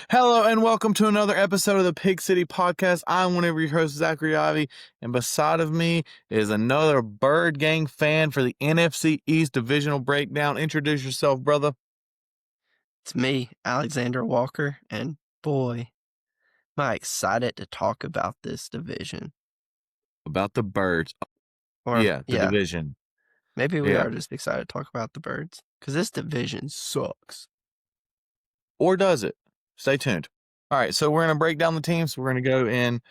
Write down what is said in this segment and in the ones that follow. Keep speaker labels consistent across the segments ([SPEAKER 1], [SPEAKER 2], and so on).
[SPEAKER 1] Hello and welcome to another episode of the Pig City Podcast. I'm one of your hosts, Zackery Ivey, and beside of me is another Bird Gang fan for the NFC East divisional breakdown. Introduce yourself, brother.
[SPEAKER 2] It's me, Alexander Walker, and boy, am I excited to talk about this division.
[SPEAKER 1] About the Birds.
[SPEAKER 2] Or,
[SPEAKER 1] The division.
[SPEAKER 2] maybe we
[SPEAKER 1] Yeah.
[SPEAKER 2] are just excited to talk about the Birds, because this division sucks.
[SPEAKER 1] Or does it? Stay tuned. All right, so we're going to break down the teams. We're going to go in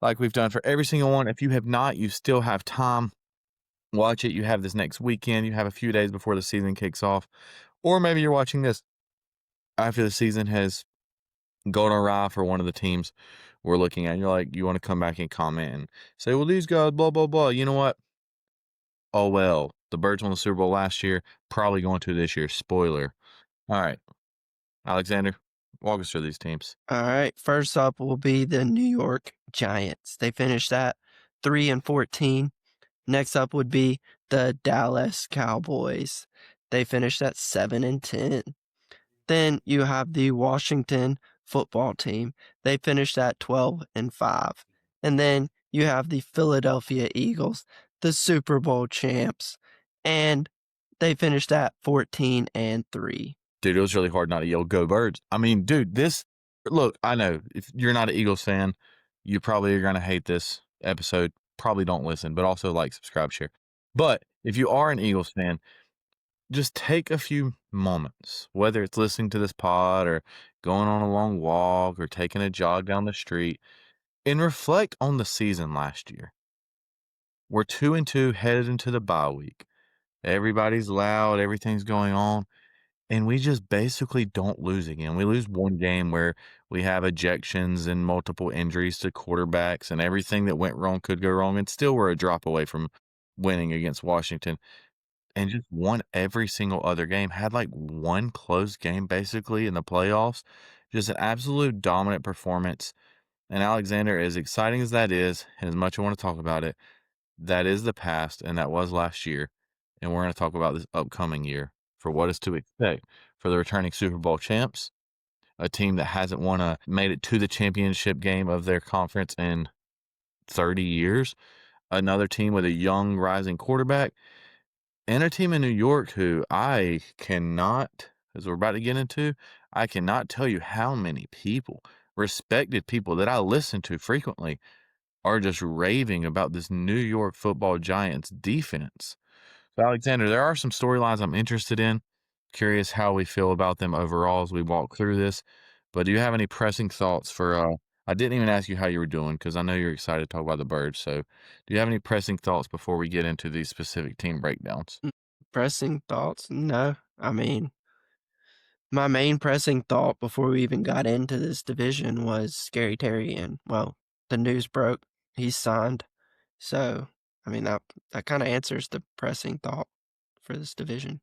[SPEAKER 1] like we've done for every single one. If you have not, you still have time. Watch it. You have this next weekend. You have a few days before the season kicks off. Or maybe you're watching this after the season has gone awry for one of the teams we're looking at. You're like, you want to come back and comment and say, well, these guys, blah, blah, blah. You know what? Oh, well, the Birds won the Super Bowl last year, probably going to this year. Spoiler. All right. Alexander, walk us through these teams.
[SPEAKER 2] All right, first up will be the New York Giants. They finished at 3-14. Next up would be the Dallas Cowboys. They finished at 7-10. Then you have the Washington football team. They finished at 12-5. And then you have the Philadelphia Eagles, the Super Bowl champs, and they finished at 14-3.
[SPEAKER 1] Dude, it was really hard not to yell, go Birds. I mean, dude, look, I know if you're not an Eagles fan, you probably are going to hate this episode. Probably don't listen, but also like, subscribe, share. But if you are an Eagles fan, just take a few moments, whether it's listening to this pod or going on a long walk or taking a jog down the street, and reflect on the season last year. We're 2-2 headed into the bye week. Everybody's loud, everything's going on, and we just basically don't lose again. We lose one game where we have ejections and multiple injuries to quarterbacks, and everything that went wrong could go wrong, and still we're a drop away from winning against Washington. And just won every single other game, had like one close game basically in the playoffs. Just an absolute dominant performance. And Alexander, as exciting as that is, and as much I want to talk about it, that is the past, and that was last year. And we're going to talk about this upcoming year for what is to expect for the returning Super Bowl champs, a team that hasn't made it to the championship game of their conference in 30 years, another team with a young rising quarterback, and a team in New York who I cannot, as we're about to get into, I cannot tell you how many people, respected people that I listen to frequently, are just raving about this New York Football Giants defense. So, Alexander, there are some storylines I'm interested in. Curious how we feel about them overall as we walk through this. But do you have any pressing thoughts for I didn't even ask you how you were doing because I know you're excited to talk about the Birds. So do you have any pressing thoughts before we get into these specific team breakdowns?
[SPEAKER 2] Pressing thoughts? No. I mean, my main pressing thought before we even got into this division was Scary Terry, and, well, the news broke. He's signed. So, I mean, that kind of answers the pressing thought for this division.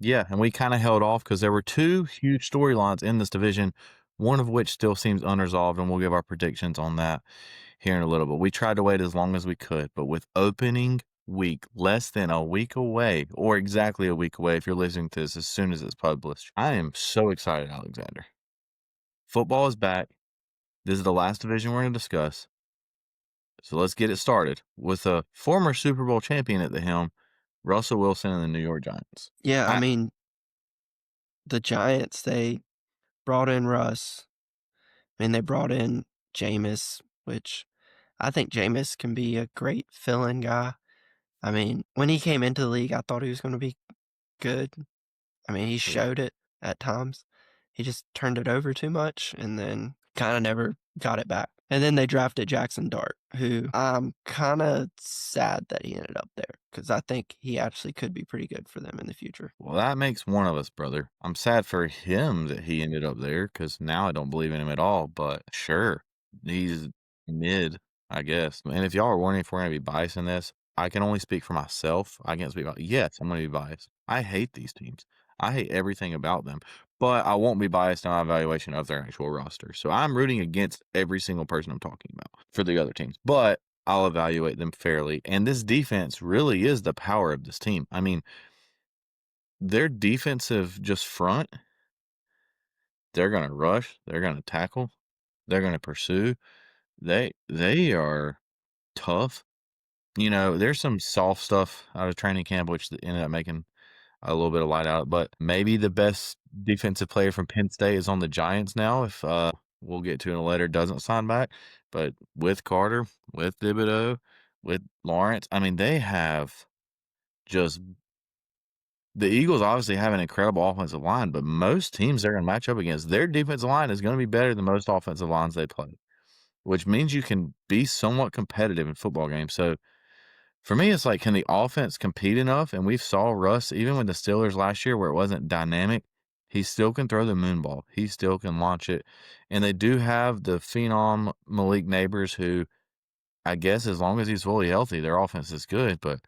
[SPEAKER 1] Yeah, and we kind of held off because there were two huge storylines in this division, one of which still seems unresolved, and we'll give our predictions on that here in a little bit. We tried to wait as long as we could, but with opening week less than a week away, or exactly a week away if you're listening to this as soon as it's published, I am so excited, Alexander. Football is back. This is the last division we're going to discuss. So let's get it started with a former Super Bowl champion at the helm, Russell Wilson and the New York Giants.
[SPEAKER 2] Yeah, I mean, the Giants, they brought in Russ. I mean, they brought in Jameis, which I think Jameis can be a great fill-in guy. I mean, when he came into the league, I thought he was going to be good. I mean, he showed it at times. He just turned it over too much and then kind of never got it back. And then they drafted Jackson Dart, who I'm kind of sad that he ended up there because I think he actually could be pretty good for them in the future.
[SPEAKER 1] Well, that makes one of us, brother. I'm sad for him that he ended up there because now I don't believe in him at all. But sure, he's mid, I guess. And if y'all are wondering if we're going to be biased in this, I can only speak for myself. I can't speak about, yes, I'm going to be biased. I hate these teams. I hate everything about them. But I won't be biased in my evaluation of their actual roster. So I'm rooting against every single person I'm talking about for the other teams. But I'll evaluate them fairly. And this defense really is the power of this team. I mean, their defensive just front They're gonna rush, they're gonna tackle, they're gonna pursue. They are tough. You know, there's some soft stuff out of training camp, which ended up making a little bit of light out, but maybe the best defensive player from Penn State is on the Giants now if, we'll get to in a later, doesn't sign back. But with Carter, with Thibodeau, with Lawrence, I mean, they have just the Eagles obviously have an incredible offensive line, but most teams they're gonna match up against, their defensive line is gonna be better than most offensive lines they play, which means you can be somewhat competitive in football games. So for me, it's like, can the offense compete enough? And we saw Russ, even with the Steelers last year where it wasn't dynamic, he still can throw the moon ball. He still can launch it. And they do have the phenom Malik Neighbors, who I guess as long as he's fully healthy, their offense is good. But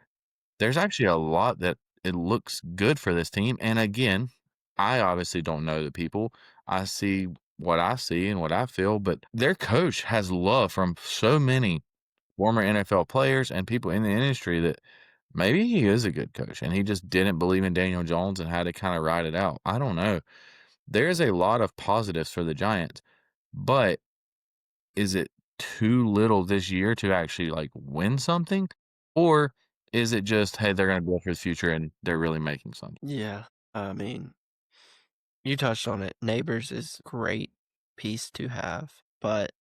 [SPEAKER 1] there's actually a lot that it looks good for this team. And again, I obviously don't know the people. I see what I see and what I feel, but their coach has love from so many former NFL players and people in the industry that maybe he is a good coach and he just didn't believe in Daniel Jones and had to kind of ride it out. I don't know. There's a lot of positives for the Giants, but is it too little this year to actually like win something? Or is it just, hey, they're going to go for the future and they're really making something?
[SPEAKER 2] Yeah, I mean, you touched on it. Neighbors is a great piece to have, but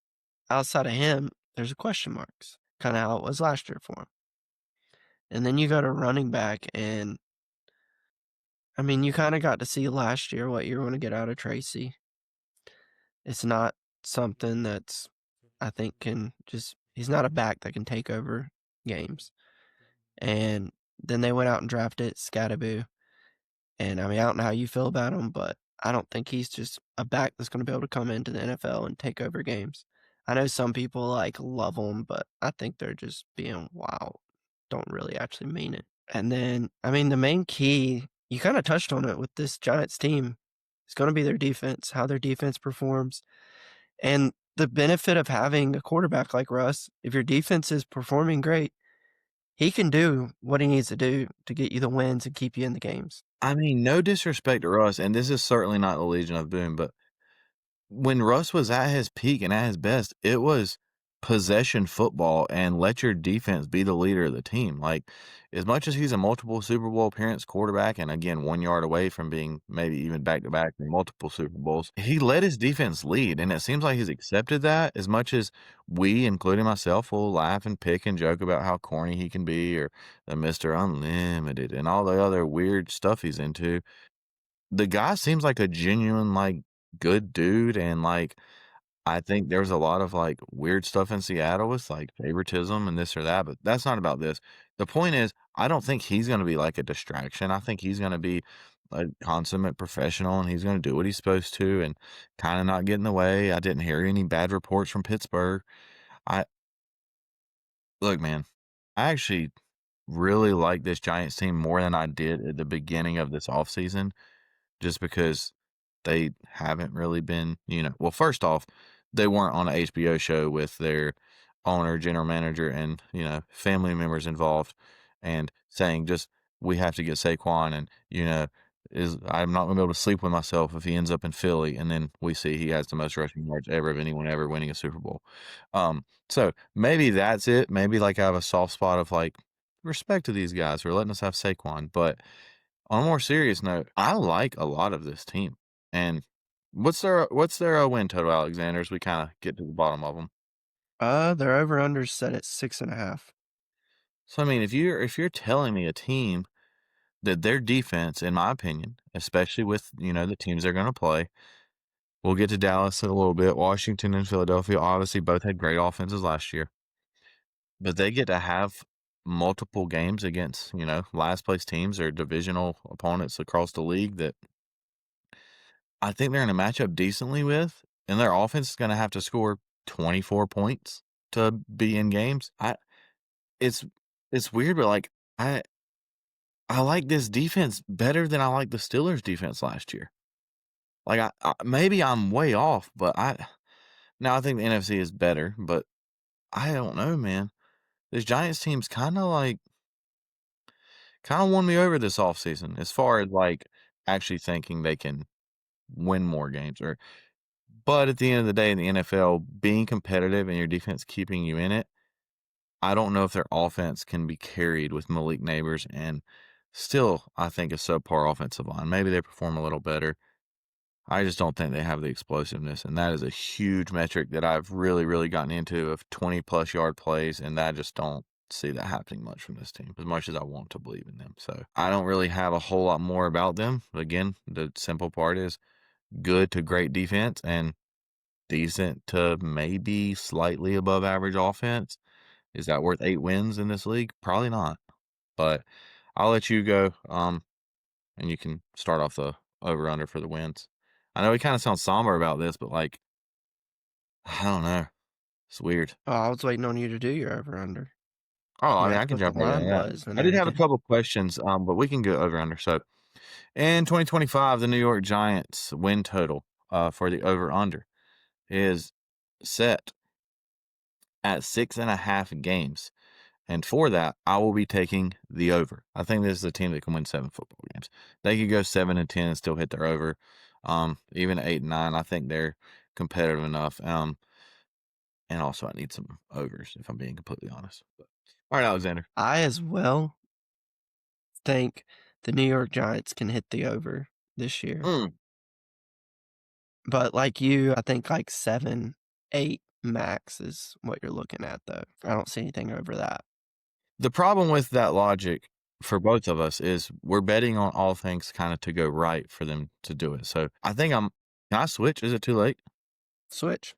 [SPEAKER 2] outside of him, there's a question marks. Kind of how it was last year for him. And then you got a running back, and I mean, you kind of got to see last year what you're going to get out of Tracy. It's not something that's, I think, can just, he's not a back that can take over games. And then they went out and drafted Scattaboo. And I mean, I don't know how you feel about him, but I don't think he's just a back that's going to be able to come into the NFL and take over games. I know some people like love him, but I think they're just being wild. Don't really actually mean it. And then, I mean, the main key, you kind of touched on it with this Giants team, is going to be their defense, how their defense performs. And the benefit of having a quarterback like Russ, if your defense is performing great, he can do what he needs to do to get you the wins and keep you in the games.
[SPEAKER 1] I mean, no disrespect to Russ, and this is certainly not the Legion of Boom, but when Russ was at his peak and at his best, it was possession football and let your defense be the leader of the team. Like, as much as he's a multiple Super Bowl appearance quarterback, and again, 1 yard away from being maybe even back to back in multiple Super Bowls, he let his defense lead. And it seems like he's accepted that as much as we, including myself, will laugh and pick and joke about how corny he can be or the Mr. Unlimited and all the other weird stuff he's into. The guy seems like a genuine, like, good dude, and, like, I think there's a lot of, like, weird stuff in Seattle with, like, favoritism and this or that, but that's not about this. The point is, I don't think he's gonna be, like, a distraction. I think he's gonna be a consummate professional, and he's gonna do what he's supposed to and kinda not get in the way. I didn't hear any bad reports from Pittsburgh. I Look, man, I actually really like this Giants team more than I did at the beginning of this offseason just because they haven't really been, well, first off, they weren't on a HBO show with their owner, general manager, and, family members involved and saying just, we have to get Saquon and, I'm not going to be able to sleep with myself if he ends up in Philly. And then we see he has the most rushing yards ever of anyone ever winning a Super Bowl. So maybe that's it. Maybe like I have a soft spot of like respect to these guys for letting us have Saquon. But on a more serious note, I like a lot of this team. And what's their win total, Alexander, as we kind of get to the bottom of them?
[SPEAKER 2] Their over-under set at 6.5.
[SPEAKER 1] So I mean, if you're telling me a team that their defense, in my opinion, especially with the teams they're going to play, we'll get to Dallas in a little bit. Washington and Philadelphia obviously both had great offenses last year, but they get to have multiple games against last place teams or divisional opponents across the league that I think they're going to match up decently with, and their offense is going to have to score 24 points to be in games. It's it's weird, but like I like this defense better than I like the Steelers defense last year. Like maybe I'm way off, but I think the NFC is better, but I don't know, man. This Giants team's kind of won me over this offseason as far as like actually thinking they can win more games. But at the end of the day, in the NFL, being competitive and your defense keeping you in it, I don't know if their offense can be carried with Malik Neighbors and still, I think, a subpar offensive line. Maybe they perform a little better. I just don't think they have the explosiveness, and that is a huge metric that I've really, really gotten into of 20-plus yard plays, and I just don't see that happening much from this team as much as I want to believe in them. So I don't really have a whole lot more about them. Again, the simple part is good to great defense and decent to maybe slightly above average offense. Is that worth 8 wins in this league? Probably not. But I'll let you go, and you can start off the over/under for the wins. I know we kinda sound somber about this, but, like, I don't know. It's weird.
[SPEAKER 2] Oh, I was waiting on you to do your over/under.
[SPEAKER 1] Oh, I
[SPEAKER 2] You
[SPEAKER 1] mean, I
[SPEAKER 2] asked
[SPEAKER 1] can
[SPEAKER 2] what the
[SPEAKER 1] jump right
[SPEAKER 2] line
[SPEAKER 1] into that.
[SPEAKER 2] was and
[SPEAKER 1] I did have a
[SPEAKER 2] everything.
[SPEAKER 1] couple questions, but we can go over/under. So, in 2025, the New York Giants win total, for the over/under is set at 6.5 games. And for that, I will be taking the over. I think this is a team that can win 7 football games. They could go 7-10 and still hit their over. Even 8-9, I think they're competitive enough. And also I need some overs if I'm being completely honest. But, all right, Alexander.
[SPEAKER 2] I as well think the New York Giants can hit the over this year.
[SPEAKER 1] Mm.
[SPEAKER 2] But like you, I think like 7, 8 max is what you're looking at, though. I don't see anything over that.
[SPEAKER 1] The problem with that logic for both of us is we're betting on all things kind of to go right for them to do it. So I think can I switch? Is it too late?
[SPEAKER 2] Switch.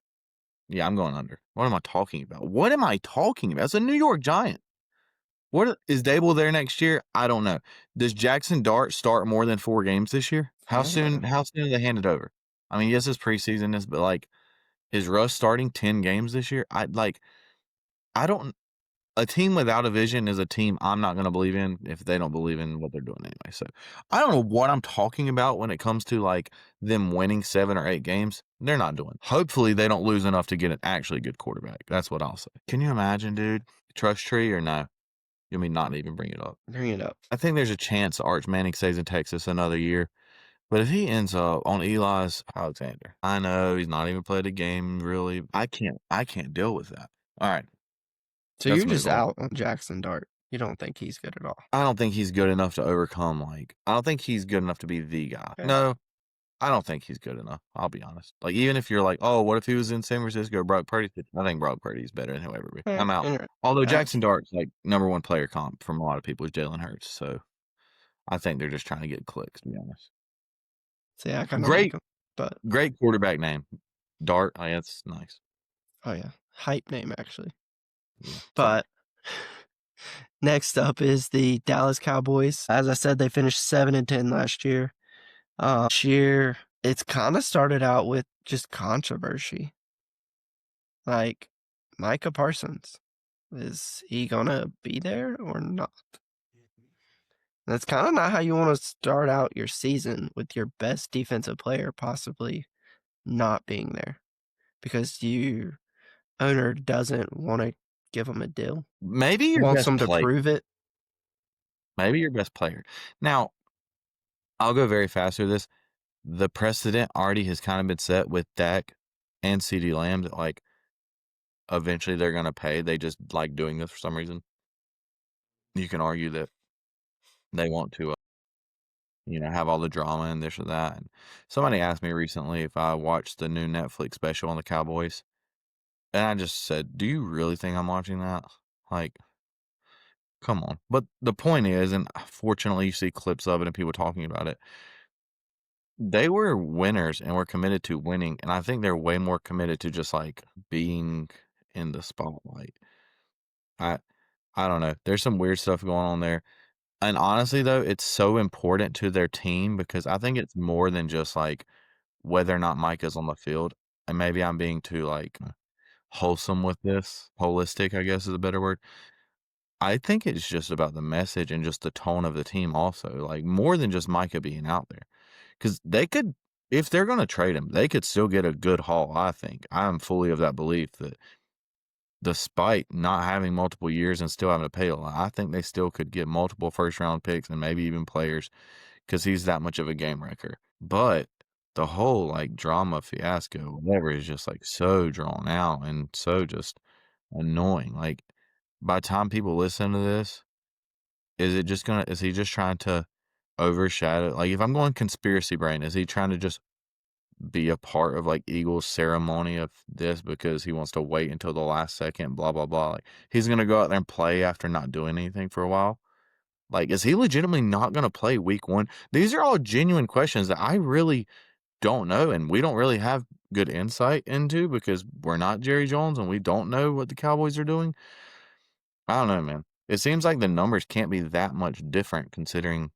[SPEAKER 1] Yeah, I'm going under. What am I talking about? What am I talking about? It's a New York Giant. What is Dable there next year? I don't know. Does Jackson Dart start more than 4 games this year?
[SPEAKER 2] I don't know.
[SPEAKER 1] How soon do they hand it over? I mean, yes, it's preseason is, but like, is Russ starting 10 games this year? I don't a team without a vision is a team I'm not gonna believe in if they don't believe in what they're doing anyway. So I don't know what I'm talking about when it comes to like them winning 7 or 8 games. They're not doing. Hopefully they don't lose enough to get an actually good quarterback. That's what I'll say. Can you imagine, dude? Trust tree or no? You mean not even bring it up?
[SPEAKER 2] Bring it up.
[SPEAKER 1] I think there's a chance Arch Manning stays in Texas another year. But if he ends up on Eli's Alexander, I know he's not even played a game really. I can't deal with that. All right,
[SPEAKER 2] So
[SPEAKER 1] let's
[SPEAKER 2] you're
[SPEAKER 1] move
[SPEAKER 2] just
[SPEAKER 1] on.
[SPEAKER 2] out on Jackson Dart. You don't think he's good at all.
[SPEAKER 1] I don't think he's good enough to overcome I don't think he's good enough to be the guy.
[SPEAKER 2] Okay.
[SPEAKER 1] No, I don't think he's good enough. I'll be honest. Like even if you're like, oh, what if he was in San Francisco, Brock Purdy? I think Brock Purdy's better than he'll ever be. I'm out. Although Jackson Dart's like #1 player comp from a lot of people is Jalen Hurts, so I think they're just trying to get clicks. To be honest.
[SPEAKER 2] See, I kind of like
[SPEAKER 1] Great,
[SPEAKER 2] him, but
[SPEAKER 1] great quarterback name, Dart. Oh, yeah, that's nice.
[SPEAKER 2] oh yeah, hype name actually.
[SPEAKER 1] Yeah,
[SPEAKER 2] But next up is the Dallas Cowboys. As I said, they finished 7-10 last year. This year, it's kind of started out with just controversy. Like Micah Parsons, is he gonna be there or not? That's kind of not how you want to start out your season with your best defensive player possibly not being there because your owner doesn't want to give him a deal.
[SPEAKER 1] maybe your
[SPEAKER 2] Wants
[SPEAKER 1] best
[SPEAKER 2] him to
[SPEAKER 1] player.
[SPEAKER 2] prove it.
[SPEAKER 1] Maybe your best player. Now, I'll go very fast through this. The precedent already has kind of been set with Dak and CeeDee Lamb that like eventually they're gonna pay. They just like doing this for some reason. You can argue that they want to, have all the drama and this or that. And somebody asked me recently if I watched the new Netflix special on the Cowboys, and I just said, "Do you really think I'm watching that? Like, come on." But the point is, and fortunately, you see clips of it and people talking about it. They were winners and were committed to winning, and I think they're way more committed to just, like, being in the spotlight. I I don't know. There's some weird stuff going on there, and honestly, though, it's so important to their team because I think it's more than just, like, whether or not Micah's on the field, and maybe I'm being too, like, wholesome with this. Holistic, I guess, is a better word. I think it's just about the message and just the tone of the team also, like, more than just Micah being out there. Because they could if they're gonna trade him, they could still get a good haul, I think. I am fully of that belief that despite not having multiple years and still having to pay a lot, I think they still could get multiple first-round picks and maybe even players because he's that much of a game wrecker. But the whole, like, drama fiasco, whatever, is just, like, so drawn out and so just annoying. Like, by the time people listen to this, is he just trying to overshadow, like, if I'm going conspiracy brain, is he trying to just be a part of, like, Eagles ceremony of this because he wants to wait until the last second, blah, blah, blah, like, he's gonna go out there and play after not doing anything for a while? Like, is he legitimately not gonna play week 1? These are all genuine questions that I really don't know, and we don't really have good insight into because we're not Jerry Jones and we don't know what the Cowboys are doing. I don't know, man. It seems like the numbers can't be that much different considering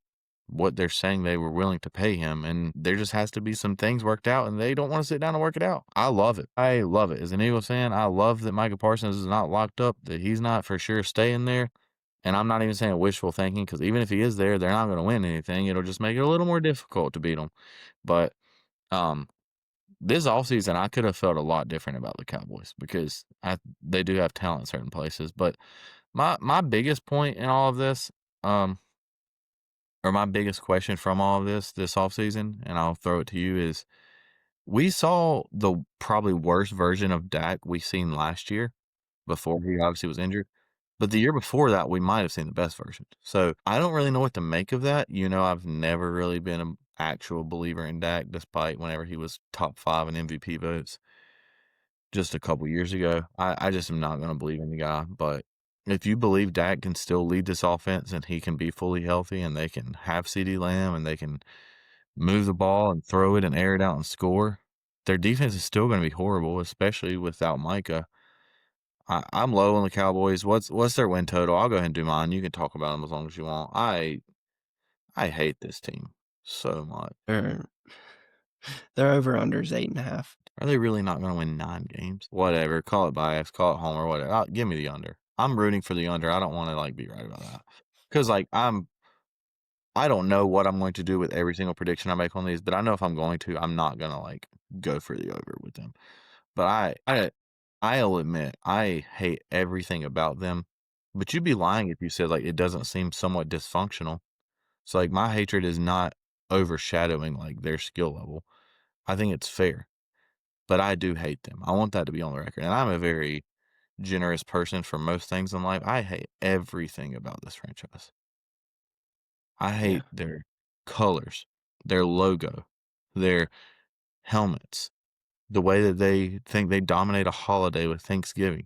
[SPEAKER 1] what they're saying they were willing to pay him, and there just has to be some things worked out, and they don't wanna sit down and work it out. I love it. I love it. As an Eagles fan, I love that Micah Parsons is not locked up, that he's not for sure staying there, and I'm not even saying wishful thinking because even if he is there, they're not gonna win anything. It'll just make it a little more difficult to beat them. But, um this offseason, I could have felt a lot different about the Cowboys because they do have talent in certain places. But my biggest point in all of this, um, or my biggest question from all of this offseason, and I'll throw it to you, is we saw the probably worst version of Dak we seen last year before he obviously was injured. But the year before that, we might have seen the best version. So I don't really know what to make of that. You know, I've never really been an actual believer in Dak, despite whenever he was top 5 in MVP votes just a couple years ago. I just am not going to believe in the guy. But if you believe Dak can still lead this offense and he can be fully healthy and they can have CeeDee Lamb and they can move the ball and throw it and air it out and score, their defense is still going to be horrible, especially without Micah. I'm low on the Cowboys. What's their win total? I'll go ahead and do mine. You can talk about them as long as you want. I hate this team so much.
[SPEAKER 2] Their over-under's 8.5.
[SPEAKER 1] Are they really not going to win 9 games? Whatever. Call it bias. Call it homer. Whatever. Give me the under. I'm rooting for the under. I don't want to like be right about that because like I don't know what I'm going to do with every single prediction I make on these, but I know if I'm going to, I'm not gonna like go for the over with them. But I'll admit I hate everything about them. But you'd be lying if you said like it doesn't seem somewhat dysfunctional. So like my hatred is not overshadowing like their skill level. I think it's fair. But I do hate them. I want that to be on the record. And I'm a very generous person for most things in life. I hate everything about this franchise. I
[SPEAKER 2] Yeah.
[SPEAKER 1] hate their colors, their logo, their helmets, the way that they think they dominate a holiday with Thanksgiving.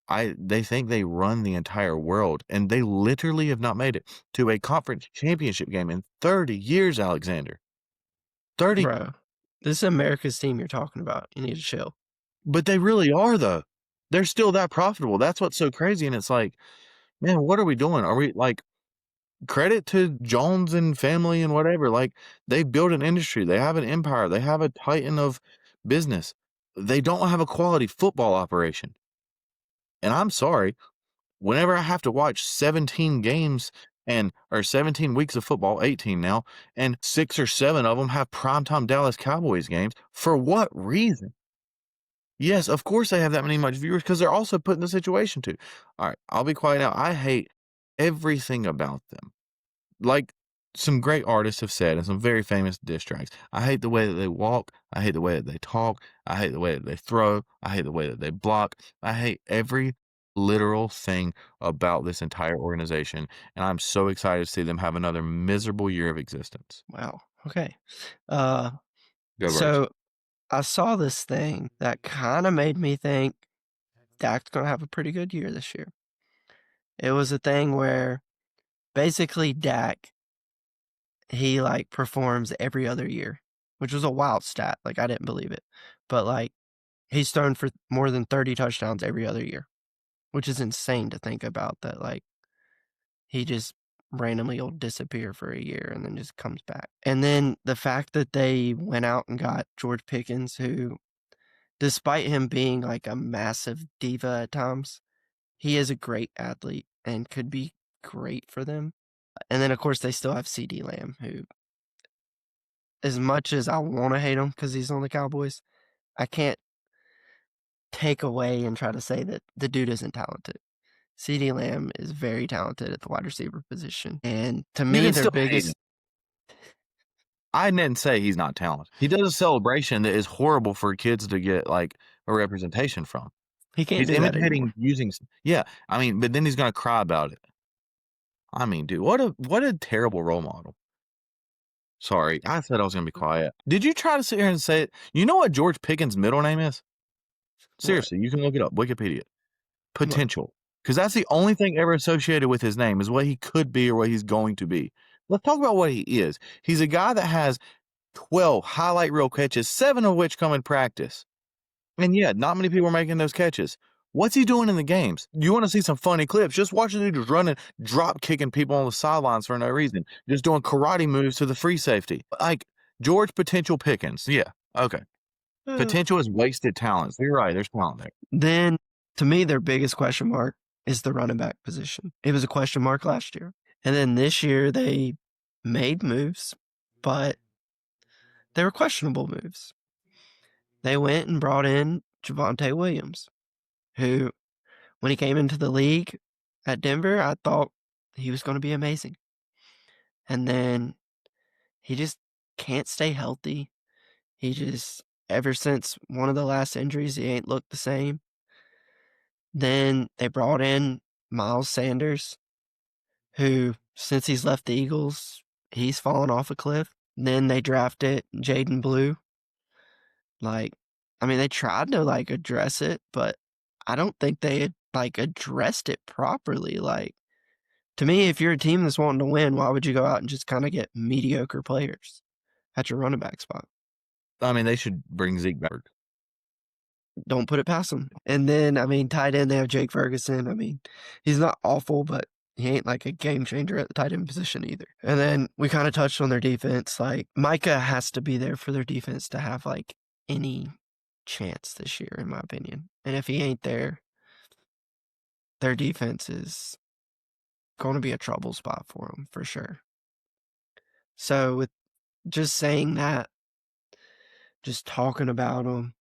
[SPEAKER 1] Like they think they run the entire world, and they literally have not made it to a conference championship game in 30 years, Alexander. 30,
[SPEAKER 2] Bro, this is America's team you're talking about. You need to chill.
[SPEAKER 1] but they really are though. They're still that profitable. That's what's so crazy. And it's like, man, what are we doing? Are we like credit to Jones and family and whatever? Like they built an industry, they have an empire, they have a titan of business. They don't have a quality football operation. And I'm sorry, whenever I have to watch 17 games or 17 weeks of football, 18 now, and 6 or 7 of them have primetime Dallas Cowboys games, for what reason? Yes, of course they have that many much viewers because they're also put in the situation to. All right, I'll be quiet now. I hate everything about them. Like some great artists have said, and some very famous diss tracks. I hate the way that they walk. I hate the way that they talk. I hate the way that they throw. I hate the way that they block. I hate every literal thing about this entire organization. And I'm so excited to see them have another miserable year of existence.
[SPEAKER 2] Wow. Okay.
[SPEAKER 1] Go Birds.
[SPEAKER 2] So I saw this thing that kind of made me think Dak's going to have a pretty good year this year. It was a thing where basically Dak, he like performs every other year, which was a wild stat. Like I didn't believe it, but like he's thrown for more than 30 touchdowns every other year, which is insane to think about that. Like he just randomly will disappear for a year and then just comes back. And then the fact that they went out and got George Pickens, who, despite him being like a massive diva at times, he is a great athlete and could be great for them. And then, of course, they still have CeeDee Lamb, who, as much as I want to hate him because he's on the Cowboys, I can't take away and try to say that the dude isn't talented. CeeDee Lamb is very talented at the wide receiver position. And to
[SPEAKER 1] You
[SPEAKER 2] me,
[SPEAKER 1] can
[SPEAKER 2] their
[SPEAKER 1] still hate
[SPEAKER 2] biggest
[SPEAKER 1] him. I didn't say he's not talented. He does a celebration that is horrible for kids to get, like, a representation from.
[SPEAKER 2] He can't
[SPEAKER 1] He's
[SPEAKER 2] do that anymore.
[SPEAKER 1] imitating using yeah, I mean, but then he's gonna cry about it. I mean, dude, what a terrible role model. Sorry, I said I was gonna be quiet. Did you try to sit here and say it? You know what George Pickens' middle name is?
[SPEAKER 2] What?
[SPEAKER 1] Seriously, you can look it up, Wikipedia.
[SPEAKER 2] What?
[SPEAKER 1] Potential, because that's the only thing ever associated with his name is what he could be or what he's going to be. Let's talk about what he is. He's a guy that has 12 highlight reel catches, 7 of which come in practice. And yeah, not many people are making those catches. What's he doing in the games? You want to see some funny clips? Just watch the dude just running, drop kicking people on the sidelines for no reason, just doing karate moves to the free safety. Like George Potential Pickens. Yeah. Okay.
[SPEAKER 2] Uh,
[SPEAKER 1] Potential is wasted talent. So you're right. There's talent there.
[SPEAKER 2] Then, to me, their biggest question mark is the running back position. It was a question mark last year. And then this year, they made moves, but they were questionable moves. They went and brought in Javonte Williams, who, when he came into the league at Denver, I thought he was going to be amazing. And then he just can't stay healthy. He just, ever since one of the last injuries, he ain't looked the same. Then they brought in Miles Sanders, who, since he's left the Eagles, he's fallen off a cliff. Then they drafted Jaden Blue. Like, I mean, they tried to, like, address it, but I don't think they had, like, addressed it properly. Like, to me, if you're a team that's wanting to win, why would you go out and just kind of get mediocre players at your running back spot?
[SPEAKER 1] I mean, they should bring Zeke back.
[SPEAKER 2] Don't put it past them. And then, I mean, tight end, they have Jake Ferguson. I mean, he's not awful, but he ain't like a game changer at the tight end position either. And then we kind of touched on their defense. Like, Micah has to be there for their defense to have, like, any chance this year, in my opinion. And if he ain't there, their defense is going to be a trouble spot for them for sure. So, with just saying that, just talking about them,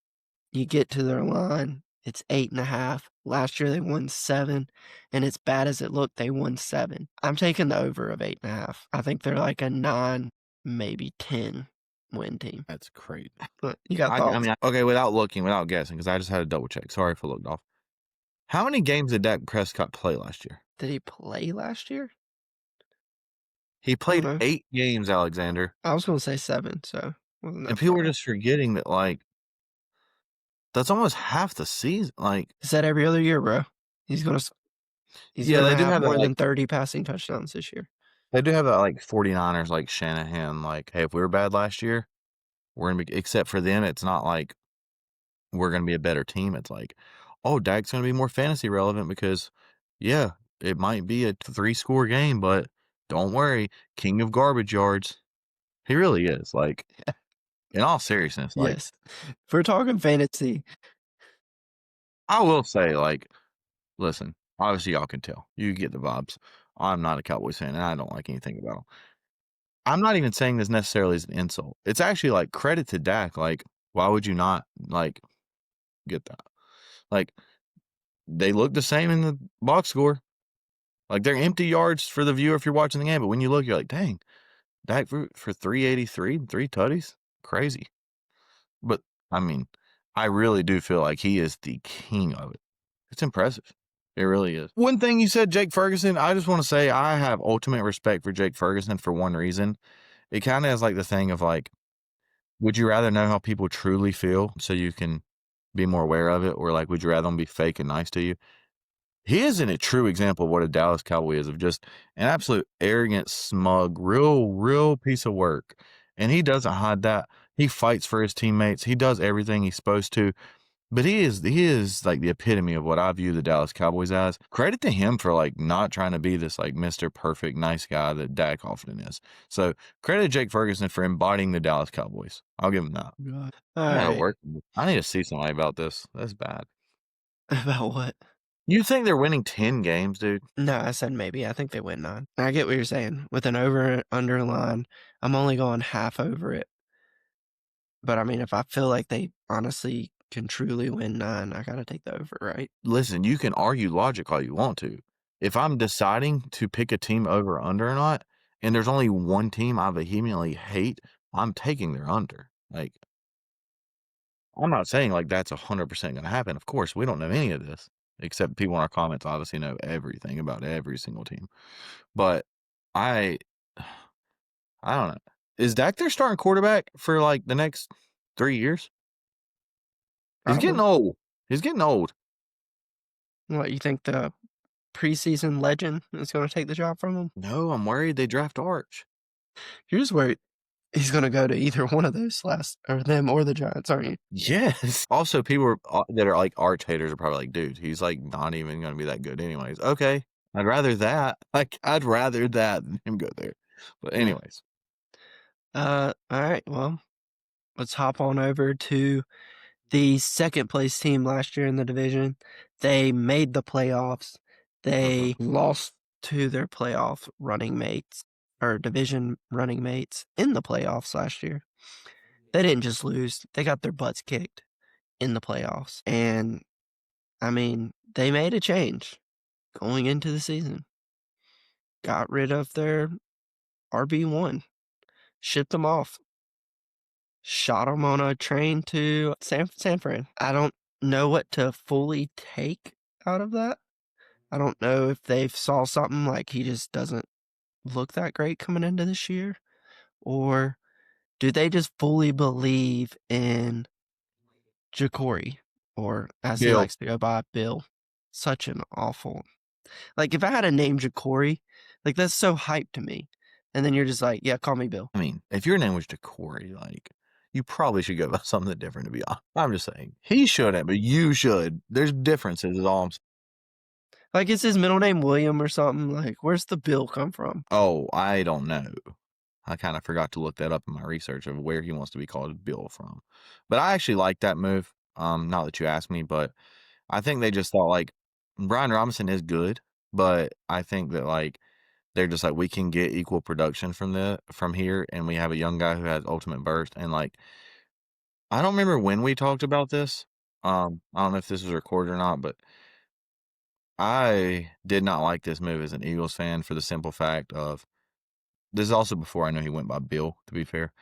[SPEAKER 2] you get to their line, it's 8.5. Last year they won 7, and as bad as it looked, they won 7. I'm taking the over of 8.5. I think they're like a 9, maybe 10 win team.
[SPEAKER 1] That's crazy.
[SPEAKER 2] But you got thoughts?
[SPEAKER 1] I mean, okay, without looking, without guessing, because I just had to double check. Sorry if I looked off. How many games did Dak Prescott play last year?
[SPEAKER 2] Did he play last year?
[SPEAKER 1] He played
[SPEAKER 2] know.
[SPEAKER 1] 8 games, Alexander.
[SPEAKER 2] I was going to say 7, so wasn't that
[SPEAKER 1] And people
[SPEAKER 2] far
[SPEAKER 1] are
[SPEAKER 2] off.
[SPEAKER 1] just forgetting that, like, that's almost half the season. Like,
[SPEAKER 2] Is that every other year, bro? He's going to
[SPEAKER 1] yeah, they do have that,
[SPEAKER 2] more
[SPEAKER 1] like,
[SPEAKER 2] than 30 passing touchdowns this year.
[SPEAKER 1] they do have that, like, 49ers, like, Shanahan, like, hey, if we were bad last year, we're going to be, except for them, it's not like we're going to be a better team. It's like, oh, Dak's going to be more fantasy relevant because, yeah, it might be a 3-score game, but don't worry, king of garbage yards. He really is. Like, in all seriousness, like,
[SPEAKER 2] Yes. If we're talking fantasy,
[SPEAKER 1] I will say, like, listen, obviously y'all can tell. You get the vibes. I'm not a Cowboys fan, and I don't like anything about them. I'm not even saying this necessarily as an insult. It's actually, like, credit to Dak. Like, why would you not, like, get that? Like, they look the same in the box score. Like, they're empty yards for the viewer if you're watching the game, but when you look, you're like, dang, Dak for 383, 3 tutties? Crazy. But, I mean, I really do feel like he is the king of it. It's impressive. It really is. One thing you said, Jake Ferguson, I just want to say I have ultimate respect for Jake Ferguson for one reason. It kind of has like the thing of like, would you rather know how people truly feel so you can be more aware of it? Or like, would you rather them be fake and nice to you? He isn't a true example of what a Dallas Cowboy is, of just an absolute arrogant, smug, real piece of work. And he doesn't hide that. He fights for his teammates. He does everything he's supposed to. But he is like the epitome of what I view the Dallas Cowboys as. Credit to him for like not trying to be this like Mr. Perfect nice guy that Dak often is. So credit to Jake Ferguson for embodying the Dallas Cowboys. I'll give him that.
[SPEAKER 2] all
[SPEAKER 1] I gotta
[SPEAKER 2] right.
[SPEAKER 1] work. I need to see somebody about this. That's bad.
[SPEAKER 2] About what?
[SPEAKER 1] You think they're winning 10 games, dude?
[SPEAKER 2] No, I said maybe. I think they win 9. I get what you're saying. With an over under line, I'm only going half over it. But I mean, if I feel like they honestly can truly win 9, I gotta take the over, right?
[SPEAKER 1] Listen, you can argue logic all you want to. If I'm deciding to pick a team over or under or not, and there's only one team I vehemently hate I'm taking their under. Like, I'm not saying like that's 100% going to happen. Of course, we don't know any of this, except people in our comments obviously know everything about every single team. But I, I don't know. Is Dak their starting quarterback for like the next 3 years? He's getting
[SPEAKER 2] Probably.
[SPEAKER 1] old. He's getting old.
[SPEAKER 2] What, you think the preseason legend is gonna take the job from him?
[SPEAKER 1] No, I'm worried they draft Arch.
[SPEAKER 2] You're just worried he's gonna go to either one of those last or them or the Giants, aren't you?
[SPEAKER 1] Yes. Also, people that are like Arch haters are probably like, dude, he's like not even going to be that good, anyways. Okay, I'd rather that. Like, I'd rather that than him go there. But
[SPEAKER 2] Yeah.
[SPEAKER 1] anyways,
[SPEAKER 2] Alright, well, let's hop on over to the second place team last year in the division. They made the playoffs. They lost to their playoff running mates or division running mates in the playoffs last year. They didn't just lose, they got their butts kicked in the playoffs. And I mean, they made a change going into the season. Got rid of their RB1, shipped them off, shot them on a train to San Fran. I don't know what to fully take out of that. I don't know if they've saw something like he just doesn't look that great coming into this year, or do they just fully believe in Jacory, or as he
[SPEAKER 1] Bill.
[SPEAKER 2] likes to go by, Bill? Such an awful. Like, if I had a name Jacory, like, that's so hype to me. And then you're just like, yeah, call me Bill.
[SPEAKER 1] I mean, if your name was Corey, like, you probably should go about something different, to be honest. I'm just saying. He shouldn't, but you should. There's differences, is all I'm saying.
[SPEAKER 2] Like, is his middle name William or something? Like, where's the Bill come from?
[SPEAKER 1] Oh, I don't know. I kind of forgot to look that up in my research of where he wants to be called Bill from. But I actually like that move. Not that you asked me, but I think they just thought like Brian Robinson is good, but I think that like they're just like we can get equal production from here, and we have a young guy who has ultimate burst. And like I don't remember when we talked about this. I don't know if this was recorded or not, but I did not like this move as an Eagles fan for the simple fact of this is also before I knew he went by Bill, to be fair.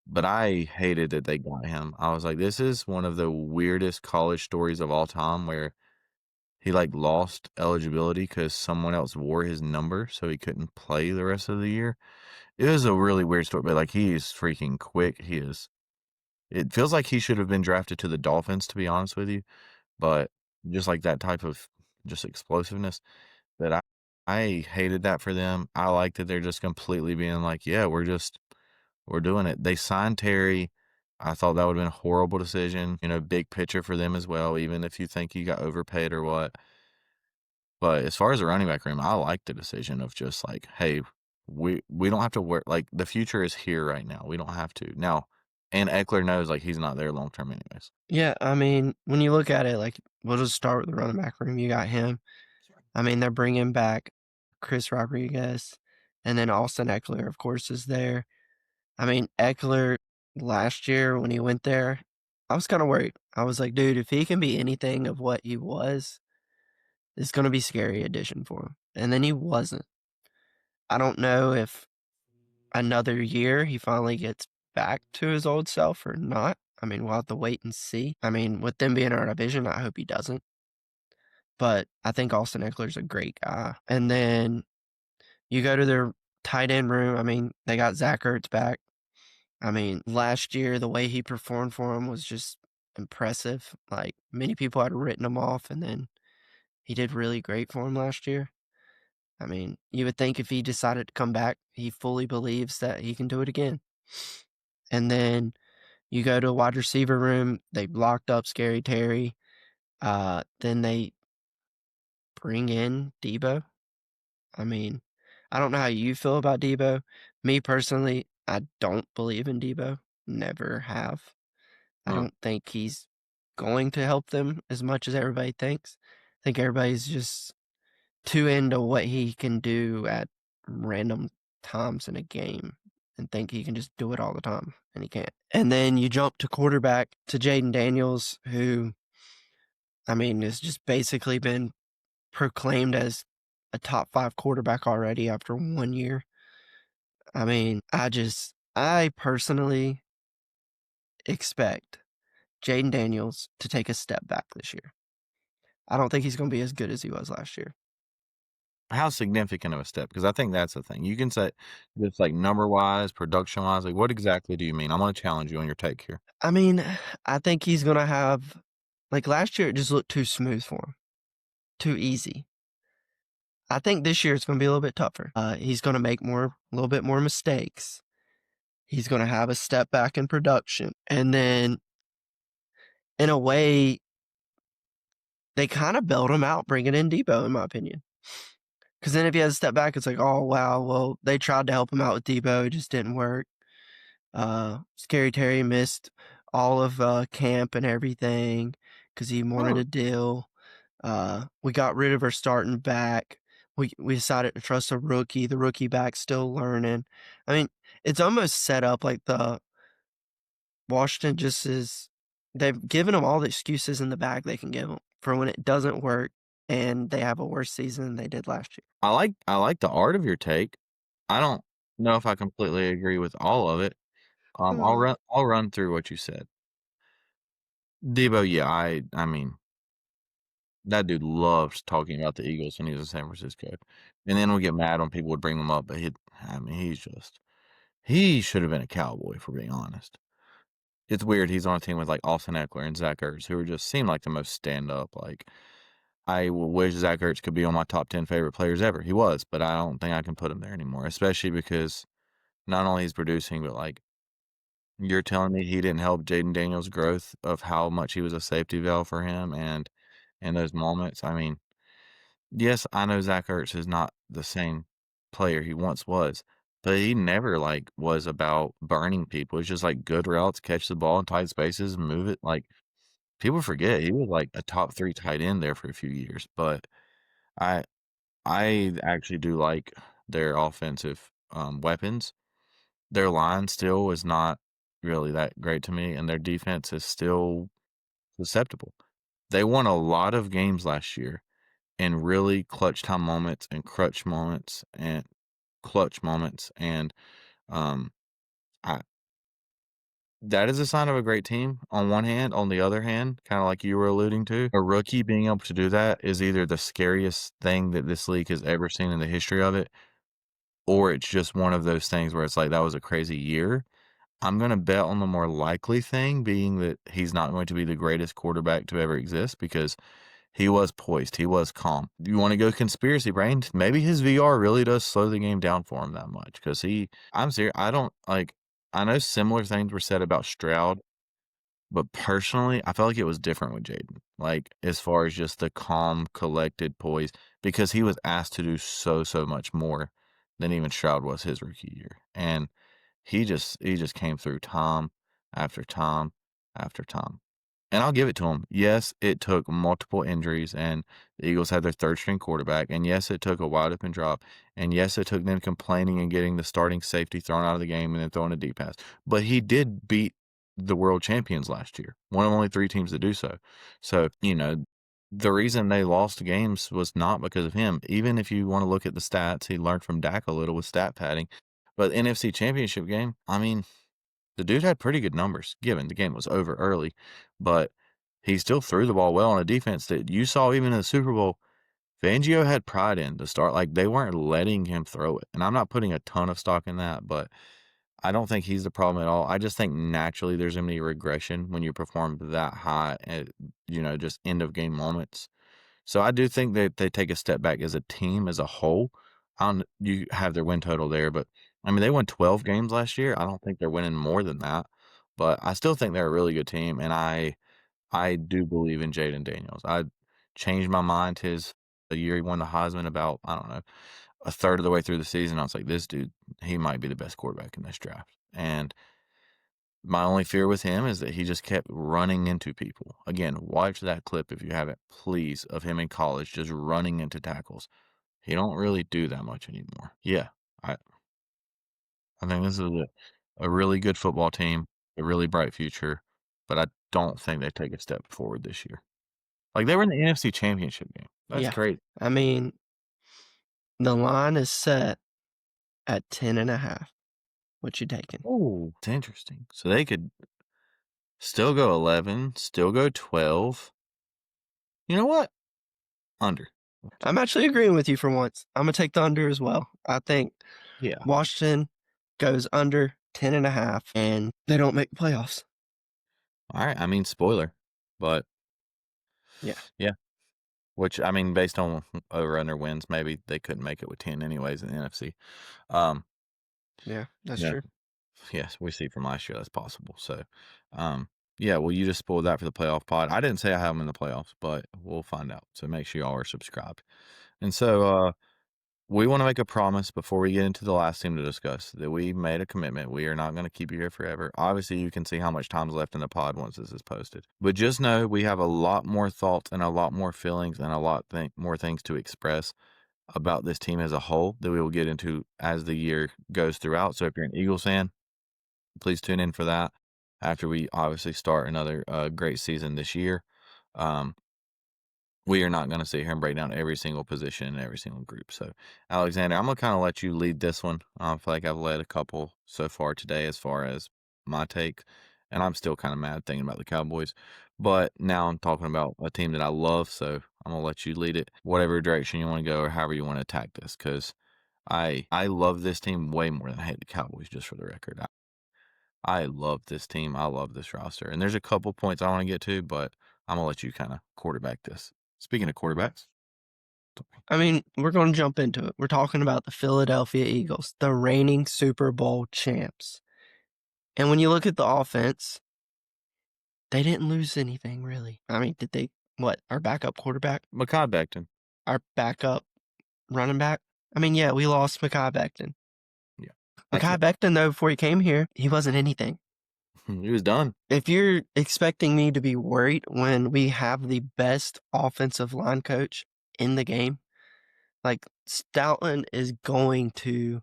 [SPEAKER 1] But I hated that they got him. I was like, this is one of the weirdest college stories of all time where he like lost eligibility because someone else wore his number, so he couldn't play the rest of the year. It was a really weird story, but like he is freaking quick. He is. It feels like he should have been drafted to the Dolphins, to be honest with you. But just like that type of just explosiveness that I hated that for them. I like that they're just completely being like, yeah, we're doing it. They signed Terry. I thought that would have been a horrible decision. You know, big picture for them as well, even if you think he got overpaid or what. But as far as the running back room, I like the decision of just like, hey, we don't have to work. Like the future is here right now. We don't have to now. And Eckler knows like he's not there long term, anyways.
[SPEAKER 2] Yeah, I mean, when you look at it, like, we'll just start with the running back room. You got him. I mean, they're bringing back Chris Rodriguez, and then Austin Eckler, of course, is there. I mean, Eckler last year when he went there, I was kind of worried. I was like, dude, if he can be anything of what he was, it's going to be a scary addition for him. And then he wasn't. I don't know if another year he finally gets back to his old self or not. I mean, we'll have to wait and see. I mean, with them being in our division, I hope he doesn't. But I think Austin Eckler's a great guy. And then you go to their tight end room. I mean, they got Zach Ertz back. I mean, last year, the way he performed for him was just impressive. Like, many people had written him off, and then he did really great for him last year. I mean, you would think if he decided to come back, he fully believes that he can do it again. And then you go to a wide receiver room, they locked up Scary Terry. Then they bring in Debo. I mean, I don't know how you feel about Debo. Me personally, I don't believe in Debo. Never have. I don't think he's going to help them as much as everybody thinks. I think everybody's just too into what he can do at random times in a game and think he can just do it all the time, and he can't. And then you jump to quarterback to Jaden Daniels, who, I mean, has just basically been proclaimed as a top 5 quarterback already after 1 year. I mean, I personally expect Jaden Daniels to take a step back this year. I don't think he's going to be as good as he was last year.
[SPEAKER 1] How significant of a step? Because I think that's the thing. You can say just like number wise, production wise, like what exactly do you mean? I'm gonna challenge you on your take here.
[SPEAKER 2] I mean, I think he's going to have, like last year, it just looked too smooth for him, too easy. I think this year it's going to be a little bit tougher. He's going to make a little bit more mistakes. He's going to have a step back in production. And then, in a way, they kind of bailed him out bringing in Debo, in my opinion. Because then if he has a step back, it's like, oh, wow, well, they tried to help him out with Debo. It just didn't work. Scary Terry missed all of camp and everything because he wanted
[SPEAKER 1] Oh,
[SPEAKER 2] a deal. We got rid of our starting back. We decided to trust a rookie. The rookie back's still learning. I mean, it's almost set up like the Washington just is. They've given them all the excuses in the bag they can give them for when it doesn't work and they have a worse season than they did last year.
[SPEAKER 1] I like the art of your take. I don't know if I completely agree with all of it. I'll run through what you said. Debo, yeah, I mean that dude loves talking about the Eagles when he was in San Francisco, and then we get mad when people would bring them up. But I mean, he should have been a Cowboy for being honest. It's weird. He's on a team with like Austin Eckler and Zach Ertz, who are just seem like the most stand up. Like I wish Zach Ertz could be on my top 10 favorite players ever. He was, but I don't think I can put him there anymore, especially because not only he's producing, but like you're telling me he didn't help Jaden Daniels' growth of how much he was a safety valve for him and in those moments. I mean, yes, I know Zach Ertz is not the same player he once was, but he never like was about burning people. It's just like good routes, catch the ball in tight spaces, move it. Like people forget he was like a top 3 tight end there for a few years, but I I actually do like their offensive, weapons. Their line still is not really that great to me, and their defense is still susceptible. They won a lot of games last year in really clutch time moments and clutch moments, and, um, I that is a sign of a great team on one hand. On the other hand, kinda like you were alluding to, a rookie being able to do that is either the scariest thing that this league has ever seen in the history of it, or it's just one of those things where it's like, that was a crazy year. I'm gonna bet on the more likely thing being that he's not going to be the greatest quarterback to ever exist because he was poised, he was calm. You wanna go conspiracy brain? Maybe his VR really does slow the game down for him that much because I'm serious. I don't like I know similar things were said about Stroud, but personally, I felt like it was different with Jaden. Like, as far as just the calm, collected poise, because he was asked to do so much more than even Stroud was his rookie year, and he just came through time after time after time. And I'll give it to him. Yes, it took multiple injuries, and the Eagles had their third string quarterback, and yes, it took a wide open drop, and yes, it took them complaining and getting the starting safety thrown out of the game and then throwing a deep pass. But he did beat the world champions last year, one of only 3 teams to do so. So, the reason they lost games was not because of him. Even if you wanna look at the stats, he learned from Dak a little with stat padding. But NFC Championship game, I mean, the dude had pretty good numbers, given the game was over early, but he still threw the ball well on a defense that you saw even in the Super Bowl. Fangio had pride in to start. Like, they weren't letting him throw it. And I'm not putting a ton of stock in that, but I don't think he's the problem at all. I just think naturally there's gonna be regression when you perform that high at, just end of game moments. So I do think that they take a step back as a team as a whole. I don't You have their win total there, but I mean they won 12 games last year. I don't think they're winning more than that, but I still think they're a really good team, and I do believe in Jaden Daniels. I changed my mind the year he won the Heisman about, I don't know, a third of the way through the season. I was like, this dude, he might be the best quarterback in this draft. And my only fear with him is that he just kept running into people. Again, watch that clip if you haven't, please, of him in college just running into tackles. He don't really do that much anymore. Yeah, I I think this is a really good football team, a really bright future, but I don't think they take a step forward this year. Like, they were in the NFC Championship game. That's
[SPEAKER 2] Yeah.
[SPEAKER 1] crazy.
[SPEAKER 2] I mean, the line is set at 10.5. What you taking?
[SPEAKER 1] Oh, it's interesting. So they could still go 11, still go 12. You know what? Under.
[SPEAKER 2] I'm actually agreeing with you for once. I'm gonna take the under as well. I think
[SPEAKER 1] Yeah.
[SPEAKER 2] Washington goes under 10.5, and they don't make the playoffs.
[SPEAKER 1] All right. I mean, spoiler, but
[SPEAKER 2] Yeah.
[SPEAKER 1] yeah. Which I mean, based on over under wins, maybe they couldn't make it with 10 anyways in the NFC. Um,
[SPEAKER 2] Yeah, that's
[SPEAKER 1] yeah,
[SPEAKER 2] true.
[SPEAKER 1] yes, we see from last year that's possible. So, yeah. Well, you just spoiled that for the playoff pod. I didn't say I have them in the playoffs, but we'll find out. So make sure y'all are subscribed. And so, we want to make a promise before we get into the last team to discuss that we made a commitment. We are not going to keep you here forever. Obviously, you can see how much time's left in the pod once this is posted. But just know we have a lot more thoughts and a lot more feelings and a lot more things to express about this team as a whole that we will get into as the year goes throughout. So if you're an Eagles fan, please tune in for that after we obviously start another great season this year. Um, we are not going to sit here and break down every single position in every single group. So, Alexander, I'm going to kind of let you lead this one. I feel like I've led a couple so far today as far as my take, and I'm still kind of mad thinking about the Cowboys. But now I'm talking about a team that I love, so I'm going to let you lead it, whatever direction you want to go or however you want to attack this, because I love this team way more than I hate the Cowboys, just for the record. I love this team. I love this roster. And there's a couple points I want to get to, but I'm going to let you kind of quarterback this. Speaking of quarterbacks.
[SPEAKER 2] I mean, we're going to jump into it. We're talking about the Philadelphia Eagles, the reigning Super Bowl champs. And when you look at the offense, they didn't lose anything, really. I mean, did they? What? Our backup quarterback?
[SPEAKER 1] Mekhi Becton.
[SPEAKER 2] Our backup running back? I mean, yeah, we lost Mekhi Becton.
[SPEAKER 1] Yeah.
[SPEAKER 2] Mekhi Becton, though, before he came here, he wasn't anything.
[SPEAKER 1] He was done.
[SPEAKER 2] If you're expecting me to be worried when we have the best offensive line coach in the game, like Stoutland is going to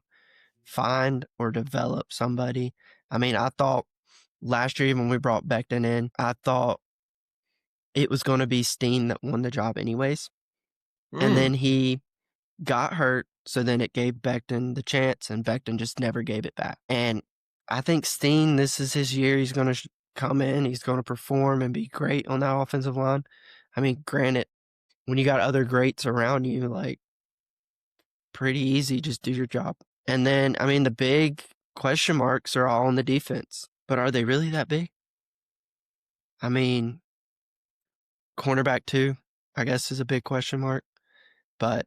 [SPEAKER 2] find or develop somebody. I mean, I thought last year when we brought Becton in, I thought it was going to be Steen that won the job anyways. And then he got hurt, so then it gave Becton the chance, and Becton just never gave it back. And I think Steen, this is his year. He's going to come in, he's going to perform and be great on that offensive line. I mean, granted, when you got other greats around you, like, pretty easy, just do your job. And then, I mean, the big question marks are all on the defense, but are they really that big? I mean, cornerback 2, I guess, is a big question mark. But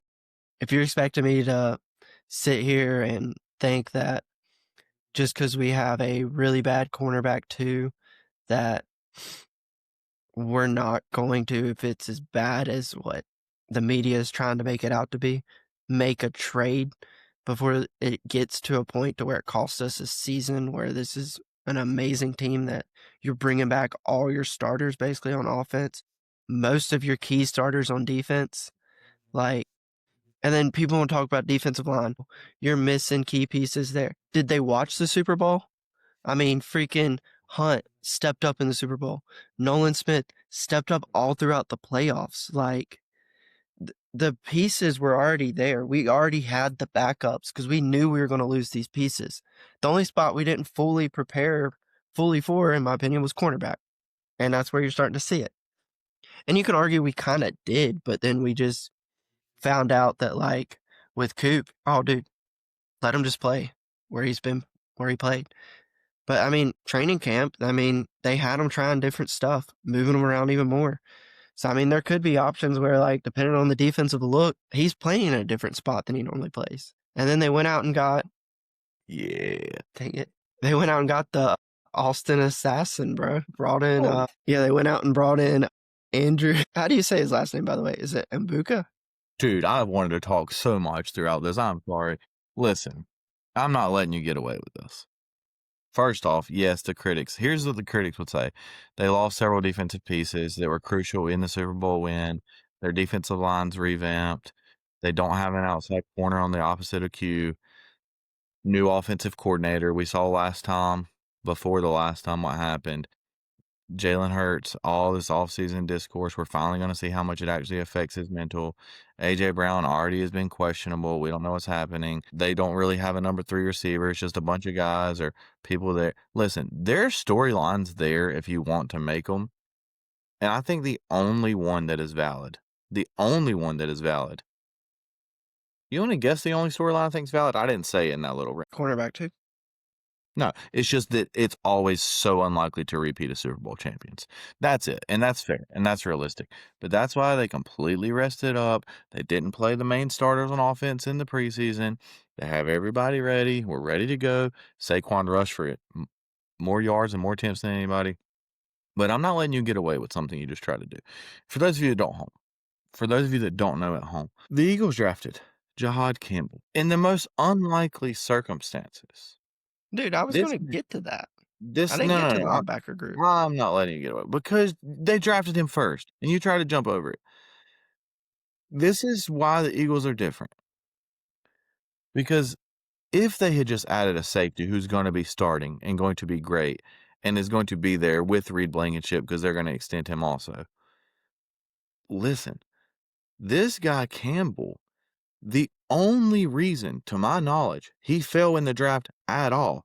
[SPEAKER 2] if you're expecting me to sit here and think that just because we have a really bad cornerback 2, that we're not going to, if it's as bad as what the media is trying to make it out to be, make a trade before it gets to a point to where it costs us a season, where this is an amazing team that you're bringing back all your starters basically on offense, most of your key starters on defense, like, and then people want to talk about defensive line. You're missing key pieces there. Did they watch the Super Bowl? I mean, freaking Hunt stepped up in the Super Bowl. Nolan Smith stepped up all throughout the playoffs. Like, the pieces were already there. We already had the backups because we knew we were going to lose these pieces. The only spot we didn't fully prepare fully for, in my opinion, was cornerback. And that's where you're starting to see it. And you can argue we kind of did, but then we just found out that, like, with Coop, oh, dude, let him just play where he played. But, I mean, training camp, I mean, they had him trying different stuff, moving him around even more. So, I mean, there could be options where, like, depending on the defensive look, he's playing in a different spot than he normally plays. And then they went out and got, dang it, they went out and got the Austin Assassin, bro. Brought in, they went out and brought in Andrew. How do you say his last name, by the way? Is it Mbuka?
[SPEAKER 1] Dude, I wanted to talk so much throughout this. I'm sorry. Listen, I'm not letting you get away with this. First off, yes, the critics. Here's what the critics would say. They lost several defensive pieces that were crucial in the Super Bowl win. Their defensive line's revamped. They don't have an outside corner on the opposite of Q. New offensive coordinator. We saw before the last time what happened. Jalen Hurts, all this offseason discourse, we're finally gonna see how much it actually affects his mental. AJ Brown already has been questionable. We don't know what's happening. They don't really have a number 3 receiver. It's just a bunch of guys or people that listen, there's storylines there if you want to make them. And I think the only one that is valid. You wanna guess the only storyline I think is valid? I didn't say it in that little
[SPEAKER 2] Cornerback too.
[SPEAKER 1] No, it's just that it's always so unlikely to repeat as Super Bowl champions. That's it, and that's fair, and that's realistic. But that's why they completely rested up. They didn't play the main starters on offense in the preseason. They have everybody ready. We're ready to go. Saquon rushed for it. More yards and more attempts than anybody. But I'm not letting you get away with something you just tried to do. For those of you that don't know at home, the Eagles drafted Jahad Campbell in the most unlikely circumstances.
[SPEAKER 2] Dude, I was
[SPEAKER 1] This
[SPEAKER 2] gonna get to that. I
[SPEAKER 1] This
[SPEAKER 2] didn't get to the
[SPEAKER 1] no.
[SPEAKER 2] linebacker group.
[SPEAKER 1] I'm not letting you get away because they drafted him first, and you try to jump over it. This is why the Eagles are different. Because if they had just added a safety who's gonna be starting and going to be great and is going to be there with Reed Blankenship because they're gonna extend him also. Listen, this guy Campbell, the only reason, to my knowledge, he fell in the draft at all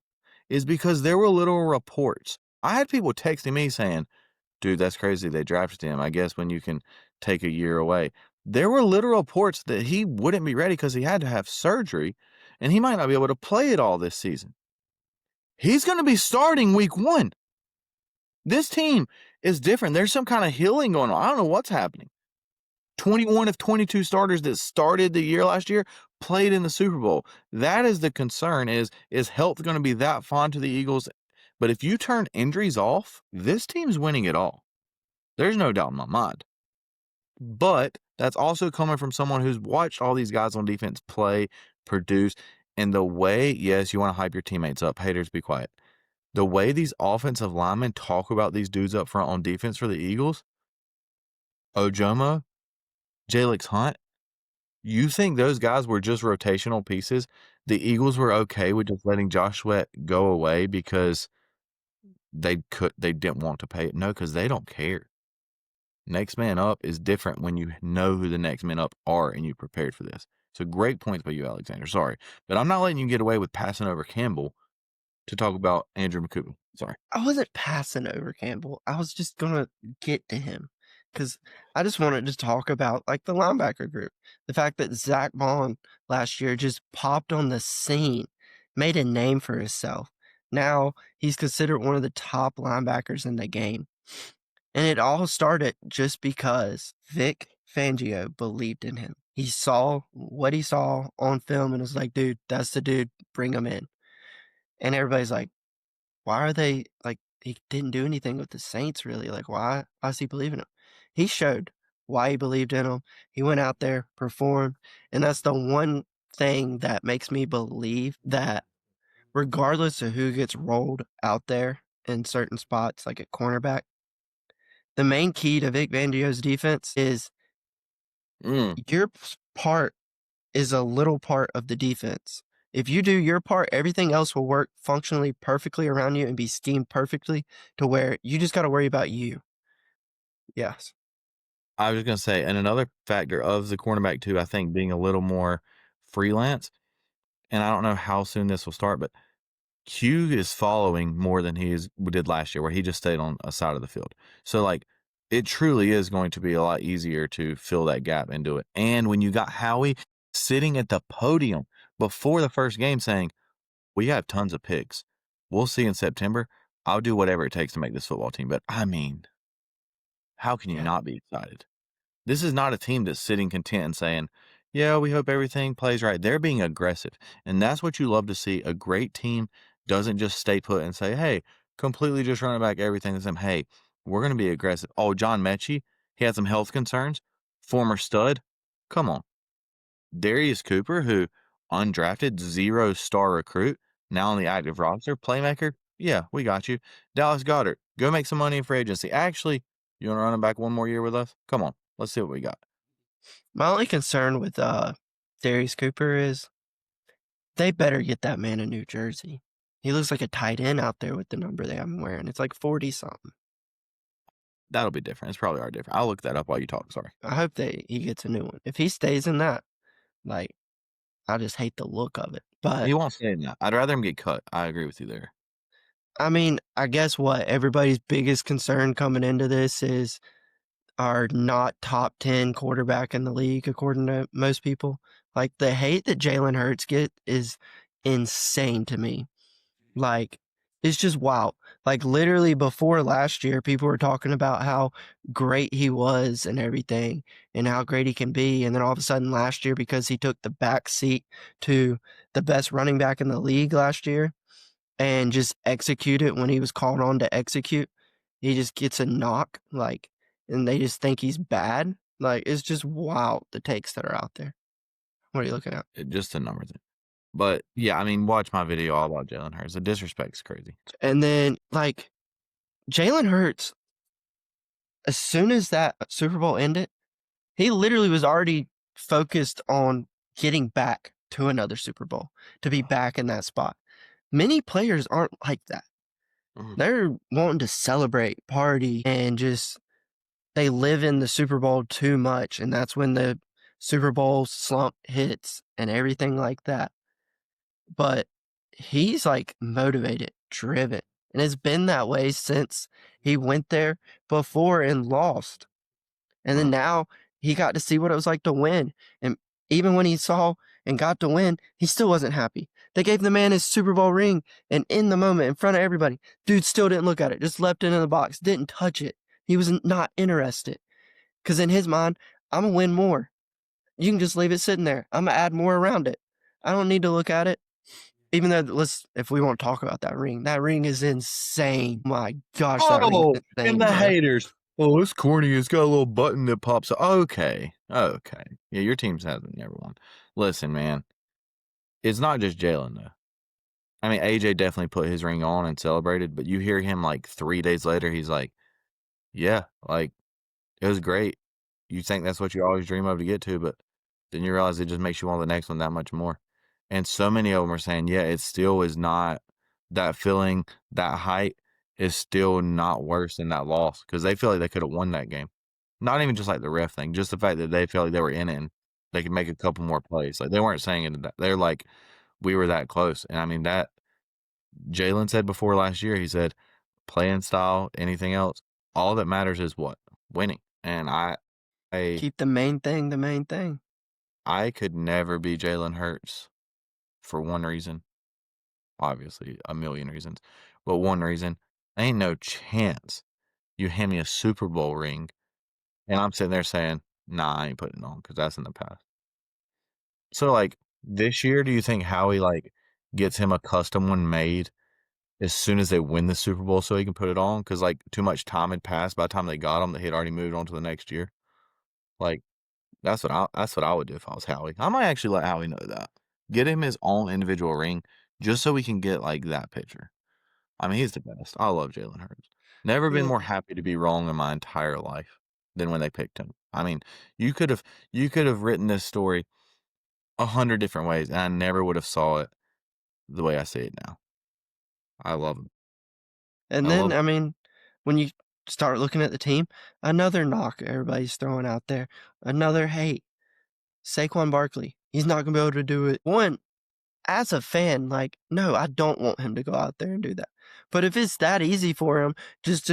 [SPEAKER 1] is because there were little reports. I had people texting me saying, dude, that's crazy. They drafted him. I guess when you can take a year away. There were literal reports that he wouldn't be ready because he had to have surgery and he might not be able to play it all this season. He's going to be starting week 1. This team is different. There's some kind of healing going on. I don't know what's happening. 21 of 22 starters that started the year last year played in the Super Bowl. That is the concern is health going to be that fond to the Eagles? But if you turn injuries off, this team's winning it all. There's no doubt in my mind. But that's also coming from someone who's watched all these guys on defense play, produce, and the way, yes, you want to hype your teammates up. Haters, be quiet. The way these offensive linemen talk about these dudes up front on defense for the Eagles, Ojomo, Jalix Hunt, you think those guys were just rotational pieces? The Eagles were okay with just letting Josh Sweat go away because they didn't want to pay it? No, because they don't care. Next man up is different when you know who the next men up are and you prepared for this. So great points by you, Alexander. Sorry. But I'm not letting you get away with passing over Campbell to talk about Andrew McCool. Sorry.
[SPEAKER 2] I wasn't passing over Campbell. I was just gonna get to him because I just wanted to talk about like the linebacker group. The fact that Zach Bond last year just popped on the scene, made a name for himself. Now he's considered one of the top linebackers in the game. And it all started just because Vic Fangio believed in him. He saw what he saw on film and was like, dude, that's the dude, bring him in. And everybody's like, why are they like he didn't do anything with the Saints really? Like why is he believing him? He showed why he believed in him. He went out there, performed, and that's the one thing that makes me believe that regardless of who gets rolled out there in certain spots, like at cornerback, the main key to Vic Fangio's defense is your part is a little part of the defense. If you do your part, everything else will work functionally perfectly around you and be schemed perfectly to where you just got to worry about you. Yes.
[SPEAKER 1] I was going to say, and another factor of the cornerback too, I think being a little more freelance, and I don't know how soon this will start, but Q is following more than did last year, where he just stayed on a side of the field. So, like, it truly is going to be a lot easier to fill that gap and do it. And when you got Howie sitting at the podium before the first game saying, we have tons of picks. We'll see in September. I'll do whatever it takes to make this football team. But I mean, how can you
[SPEAKER 2] Yeah.
[SPEAKER 1] not be excited? This is not a team that's sitting content and saying, yeah, we hope everything plays right. They're being aggressive. And that's what you love to see. A great team doesn't just stay put and say, hey, completely just running back everything the same. Hey, we're going to be aggressive. Oh, John Mechie, he had some health concerns. Former stud. Come on. Darius Cooper, who undrafted, 0-star recruit, now on the active roster, playmaker. Yeah, we got you. Dallas Goddard, go make some money in free agency. Actually, you want to run him back one more year with us? Come on. Let's see what we got.
[SPEAKER 2] My only concern with Darius Cooper is they better get that man a new jersey. He looks like a tight end out there with the number they have him wearing. It's like 40 something.
[SPEAKER 1] That'll be different. It's probably are different. I'll look that up while you talk. Sorry.
[SPEAKER 2] I hope he gets a new one. If he stays in that, like, I just hate the look of it. But
[SPEAKER 1] He won't stay in that. I'd rather him get cut. I agree with you there.
[SPEAKER 2] I mean, I guess what everybody's biggest concern coming into this is our not top 10 quarterback in the league, according to most people. Like, the hate that Jalen Hurts get is insane to me. Like, it's just wild. Like, literally before last year, people were talking about how great he was and everything and how great he can be. And then all of a sudden last year, because he took the back seat to the best running back in the league last year and just executed when he was called on to execute, he just gets a knock, like, and they just think he's bad. Like, it's just wild, the takes that are out there. What are you looking at?
[SPEAKER 1] Just a number thing. But yeah, I mean, watch my video all about Jalen Hurts. The disrespect's crazy.
[SPEAKER 2] And then, like, Jalen Hurts, as soon as that Super Bowl ended, he literally was already focused on getting back to another Super Bowl, to be back in that spot. Many players aren't like that. They're wanting to celebrate, party, and just they live in the Super Bowl too much, and that's when the Super Bowl slump hits and everything like that. But he's, like, motivated, driven, and it's been that way since he went there before and lost. And then now he got to see what it was like to win. And even when he saw and got to win, he still wasn't happy. They gave the man his Super Bowl ring, and in the moment, in front of everybody, dude still didn't look at it, just left it in the box, didn't touch it. He was not interested. Because in his mind, I'm going to win more. You can just leave it sitting there. I'm going to add more around it. I don't need to look at it. Even though, if we want to talk about that ring is insane. My gosh, that ring is insane,
[SPEAKER 1] and the
[SPEAKER 2] bro.
[SPEAKER 1] haters. Oh, it's corny. It's got a little button that pops up. Okay. Yeah, your team hasn't never won. Listen, man. It's not just Jalen, though. I mean, AJ definitely put his ring on and celebrated, but you hear him like 3 days later, he's like, yeah, like, it was great. You think that's what you always dream of to get to, but then you realize it just makes you want the next one that much more. And so many of them are saying, yeah, it still is not that feeling, that height is still not worse than that loss because they feel like they could have won that game. Not even just like the ref thing, just the fact that they felt like they were in it and they could make a couple more plays. Like they weren't saying it. They're like, we were that close. And I mean, that Jalen said before last year, he said, playing style, anything else, all that matters is what? Winning. And I
[SPEAKER 2] Keep the main thing the main thing.
[SPEAKER 1] I could never be Jalen Hurts for one reason. Obviously, a million reasons. But one reason, ain't no chance you hand me a Super Bowl ring and I'm sitting there saying, nah, I ain't putting it on because that's in the past. So, like, this year, do you think Howie, like, gets him a custom one made as soon as they win the Super Bowl so he can put it on? Because, like, too much time had passed by the time they got him that he had already moved on to the next year. Like, that's what I would do if I was Howie. I might actually let Howie know that. Get him his own individual ring just so we can get, like, that picture. I mean, he's the best. I love Jalen Hurts. Never been
[SPEAKER 2] Yeah.
[SPEAKER 1] more happy to be wrong in my entire life than when they picked him. I mean, you could have written this story 100 different ways, and I never would have saw it the way I see it now. I love him.
[SPEAKER 2] And
[SPEAKER 1] I love
[SPEAKER 2] then,
[SPEAKER 1] him.
[SPEAKER 2] I mean, when you start looking at the team, another knock everybody's throwing out there, another hate. Saquon Barkley, he's not going to be able to do it. One, as a fan, like, no, I don't want him to go out there and do that. But if it's that easy for him just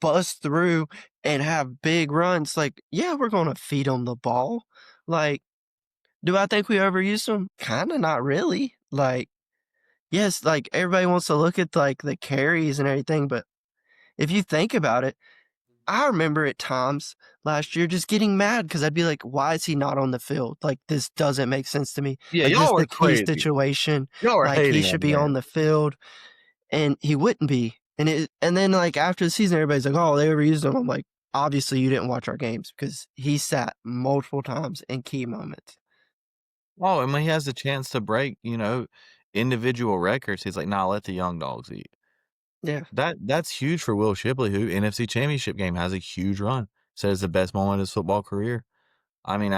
[SPEAKER 2] bust through and have big runs, like, yeah, we're going to feed him the ball. Like, do I think we overused him? Kind of not really. Like, yes, like everybody wants to look at like the carries and everything, but if you think about it, I remember at times last year just getting mad because I'd be like, why is he not on the field? Like, this doesn't make sense to me.
[SPEAKER 1] Yeah,
[SPEAKER 2] Like, this is
[SPEAKER 1] y'all are
[SPEAKER 2] the key
[SPEAKER 1] crazy.
[SPEAKER 2] situation.
[SPEAKER 1] Y'all are
[SPEAKER 2] Like, he
[SPEAKER 1] hating
[SPEAKER 2] should
[SPEAKER 1] on
[SPEAKER 2] be
[SPEAKER 1] man.
[SPEAKER 2] on the field, and he wouldn't be. And then, like, after the season, everybody's like, oh, they overused him. I'm like, obviously, you didn't watch our games because he sat multiple times in key moments.
[SPEAKER 1] Oh, and when he has the chance to break, individual records, he's like, "Nah, let the young dogs eat."
[SPEAKER 2] Yeah.
[SPEAKER 1] That's huge for Will Shipley, who NFC Championship game has a huge run. Says the best moment of his football career. I mean,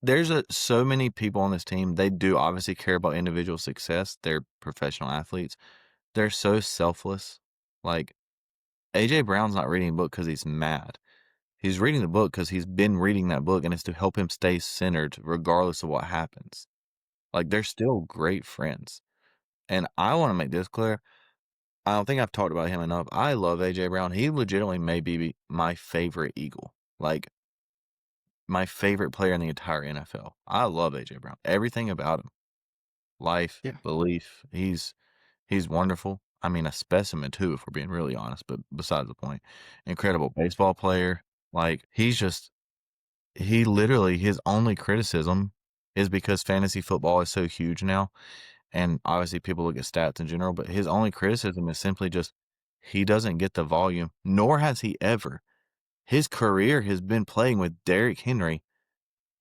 [SPEAKER 1] there's so many people on this team. They do obviously care about individual success. They're professional athletes. They're so selfless. Like AJ Brown's not reading a book because he's mad. He's reading the book because he's been reading that book, and it's to help him stay centered regardless of what happens. Like, they're still great friends. And I wanna make this clear, I don't think I've talked about him enough. I love A.J. Brown. He legitimately may be my favorite Eagle, like, my favorite player in the entire NFL. I love A.J. Brown. Everything about him, life,
[SPEAKER 2] Yeah.
[SPEAKER 1] belief, he's wonderful. I mean, a specimen too, if we're being really honest, but besides the point. Incredible baseball player. Like, he literally his only criticism is because fantasy football is so huge now, and obviously people look at stats in general, but his only criticism is simply just he doesn't get the volume, nor has he ever. His career has been playing with Derrick Henry,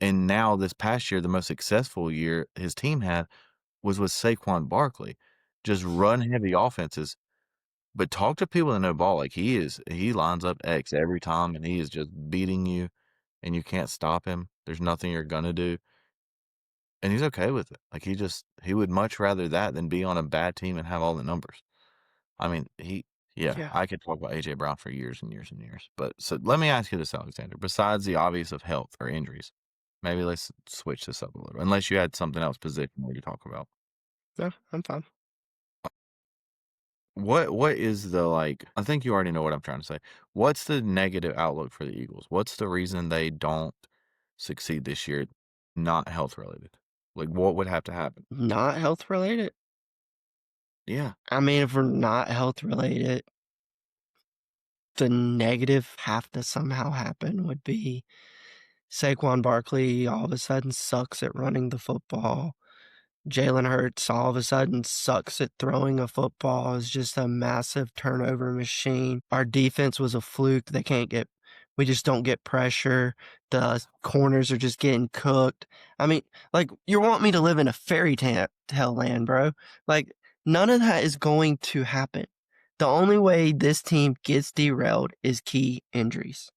[SPEAKER 1] and now this past year, the most successful year his team had was with Saquon Barkley, just run heavy offenses. But talk to people that know ball, like he lines up X every time, and he is just beating you, and you can't stop him. There's nothing you're gonna do, and he's okay with it. Like, he would much rather that than be on a bad team and have all the numbers. I mean, yeah,
[SPEAKER 2] Yeah.
[SPEAKER 1] I could talk about A.J. Brown for years and years and years. But so let me ask you this, Alexander. Besides the obvious of health or injuries, maybe let's switch this up a little. Unless you had something else positional you talk about.
[SPEAKER 2] No, I'm fine.
[SPEAKER 1] What is the like? I think you already know what I'm trying to say. What's the negative outlook for the Eagles? What's the reason they don't succeed this year? Not health related. Like, what would have to happen?
[SPEAKER 2] Not health related?
[SPEAKER 1] Yeah,
[SPEAKER 2] I mean, if we're not health related, the negative have to somehow happen would be Saquon Barkley all of a sudden sucks at running the football. Jalen Hurts all of a sudden sucks at throwing a football, is just a massive turnover machine. Our defense was a fluke. We just don't get pressure. The corners are just getting cooked. I mean, like, you want me to live in a fairy tale land, bro. Like, none of that is going to happen. The only way this team gets derailed is key injuries.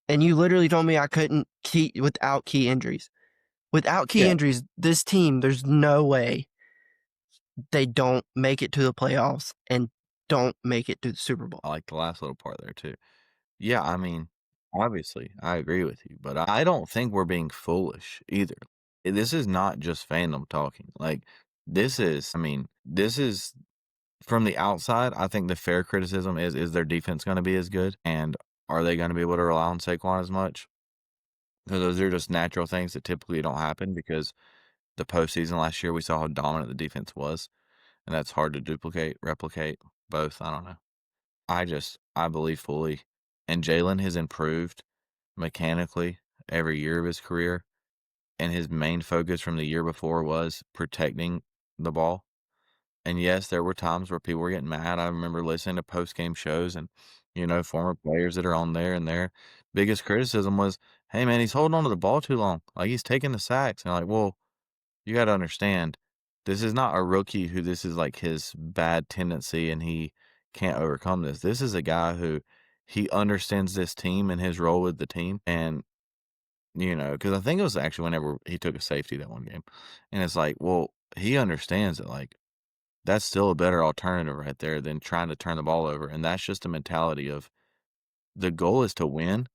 [SPEAKER 2] And you literally told me I couldn't without key injuries. Without key
[SPEAKER 1] yeah.
[SPEAKER 2] injuries, this team, there's no way they don't make it to the playoffs and don't make it to the Super Bowl.
[SPEAKER 1] I like the last little part there too. Yeah, I mean, obviously, I agree with you, but I don't think we're being foolish either. This is not just fandom talking. Like, this is from the outside. I think the fair criticism is their defense going to be as good, and are they going to be able to rely on Saquon as much? So those are just natural things that typically don't happen because the postseason last year we saw how dominant the defense was, and that's hard to replicate. Both, I don't know. I believe fully, and Jalen has improved mechanically every year of his career, and his main focus from the year before was protecting the ball. And yes, there were times where people were getting mad. I remember listening to post-game shows and, former players that are on there, and their biggest criticism was, "Hey, man, he's holding on to the ball too long. Like, he's taking the sacks." And I'm like, well, you gotta understand, this is not a rookie who this is, like, his bad tendency and he can't overcome this. This is a guy who he understands this team and his role with the team, and, because I think it was actually whenever he took a safety that one game, and it's like, well, he understands that, like, that's still a better alternative right there than trying to turn the ball over, and that's just a mentality of the goal is to win.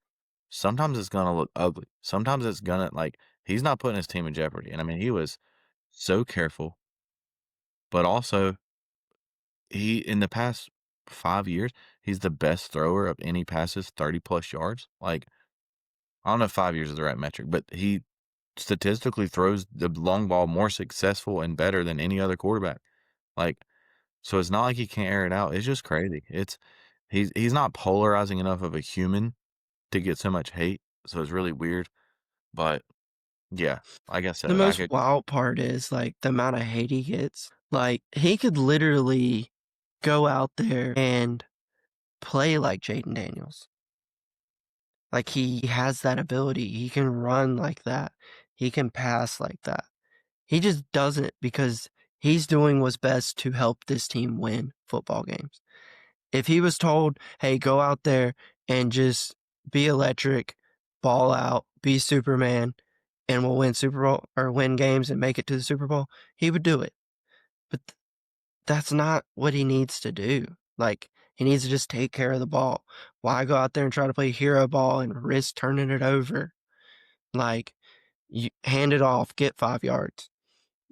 [SPEAKER 1] Sometimes it's gonna look ugly. Sometimes it's gonna like, he's not putting his team in jeopardy, and I mean, he was so careful, but also he in the past 5 years, he's the best thrower of any passes 30 plus yards. Like, I don't know if 5 years is the right metric, but he statistically throws the long ball more successful and better than any other quarterback. Like, so it's not like he can't air it out. It's just crazy. He's not polarizing enough of a human to get so much hate, so it's really weird. But yeah, like I
[SPEAKER 2] The
[SPEAKER 1] said, I
[SPEAKER 2] most
[SPEAKER 1] could
[SPEAKER 2] wild part is, like, the amount of hate he gets. Like, he could literally go out there and play like Jaden Daniels. Like, he has that ability. He can run like that. He can pass like that. He just doesn't because he's doing what's best to help this team win football games. If he was told, hey, go out there and just be electric, ball out, be Superman, and we'll win Super Bowl or win games and make it to the Super Bowl, he would do it. But that's not what he needs to do. Like, He needs to just take care of the ball. Why go out there and try to play hero ball and risk turning it over? Like, you hand it off, get 5 yards.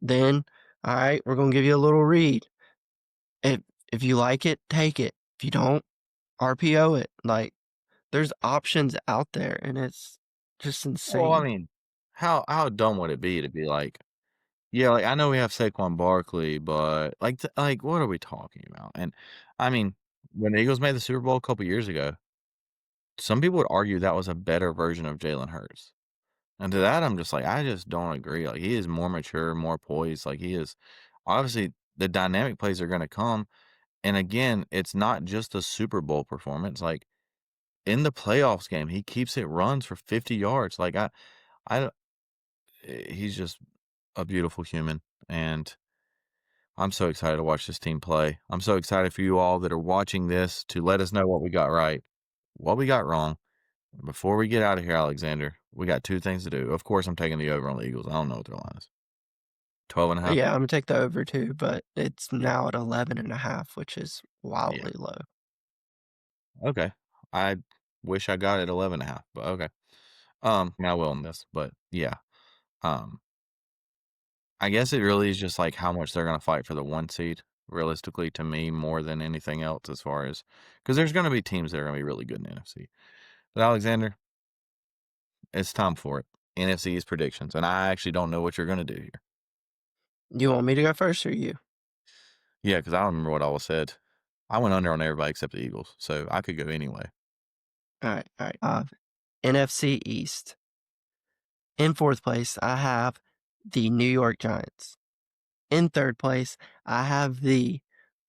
[SPEAKER 2] Then, all right, we're going to give you a little read. If you like it, take it. If you don't, RPO it. Like, there's options out there, and it's just
[SPEAKER 1] Well, I
[SPEAKER 2] insane.
[SPEAKER 1] mean, how dumb would it be to be like, yeah, like I know we have Saquon Barkley, but like what are we talking about? And I mean, when the Eagles made the Super Bowl a couple years ago, some people would argue that was a better version of Jalen Hurts. And to that, I'm just like, I just don't agree. Like he is more mature, more poised. Like he is obviously the dynamic plays are going to come. And again, it's not just a Super Bowl performance. Like in the playoffs game, he keeps it runs for 50 yards. Like I, he's just a beautiful human, and I'm so excited to watch this team play. I'm so excited for you all that are watching this to let us know what we got right, what we got wrong. Before we get out of here, Alexander, we got 2 things to do. Of course, I'm taking the over on the Eagles. I don't know what their line is. 12.5?
[SPEAKER 2] Yeah, I'm going to take the over too, but it's
[SPEAKER 1] Yeah.
[SPEAKER 2] now at 11.5, which is
[SPEAKER 1] Yeah.
[SPEAKER 2] wildly low.
[SPEAKER 1] Okay. I wish I got it 11.5, but okay. I will on this, but yeah. Um, I guess it really is just like how much they're gonna fight for the 1 seed, realistically, to me, more than anything else as far as because there's gonna be teams that are gonna be really good in the NFC. But Alexander, it's time for it. NFC East predictions, and I actually don't know what you're gonna do here.
[SPEAKER 2] You want me to go first or you?
[SPEAKER 1] Yeah, because I don't remember what all was said. I went under on everybody except the Eagles, so I could go anyway.
[SPEAKER 2] All right, all right. NFC East. In 4th place, I have the New York Giants. In 3rd place, I have the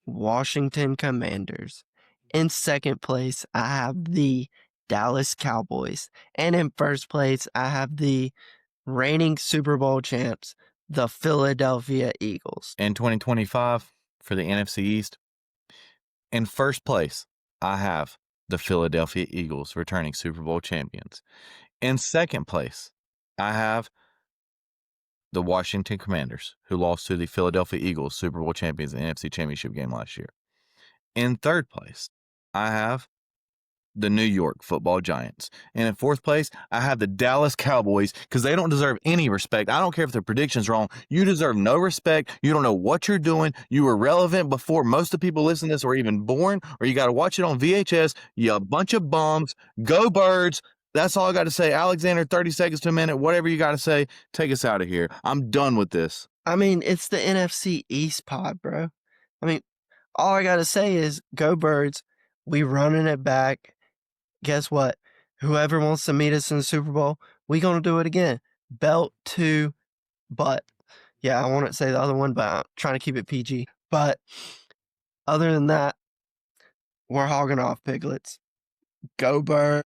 [SPEAKER 2] Washington Commanders. In 2nd place, I have the Dallas Cowboys. And in 1st place, I have the reigning Super Bowl champs, the Philadelphia Eagles.
[SPEAKER 1] In 2025, for the NFC East, in first place, I have the Philadelphia Eagles, returning Super Bowl champions. In second place, I have the Washington Commanders, who lost to the Philadelphia Eagles, Super Bowl champions in the NFC Championship game last year. In third place, I have the New York Football Giants. And in 4th place, I have the Dallas Cowboys because they don't deserve any respect. I don't care if their prediction's wrong. You deserve no respect. You don't know what you're doing. You were relevant before most of the people listening to this were even born, or you got to watch it on VHS. You a bunch of bums. Go Birds. That's all I got to say. Alexander, 30 seconds to a minute. Whatever you got to say, take us out of here. I'm done with this.
[SPEAKER 2] I mean, it's the NFC East pod, bro. I mean, all I got to say is go Birds. We running it back. Guess what? Whoever wants to meet us in the Super Bowl, we going to do it again. Belt to butt. Yeah, I want to say the other one, but I'm trying to keep it PG. But other than that, we're hogging off, Piglets. Go Birds.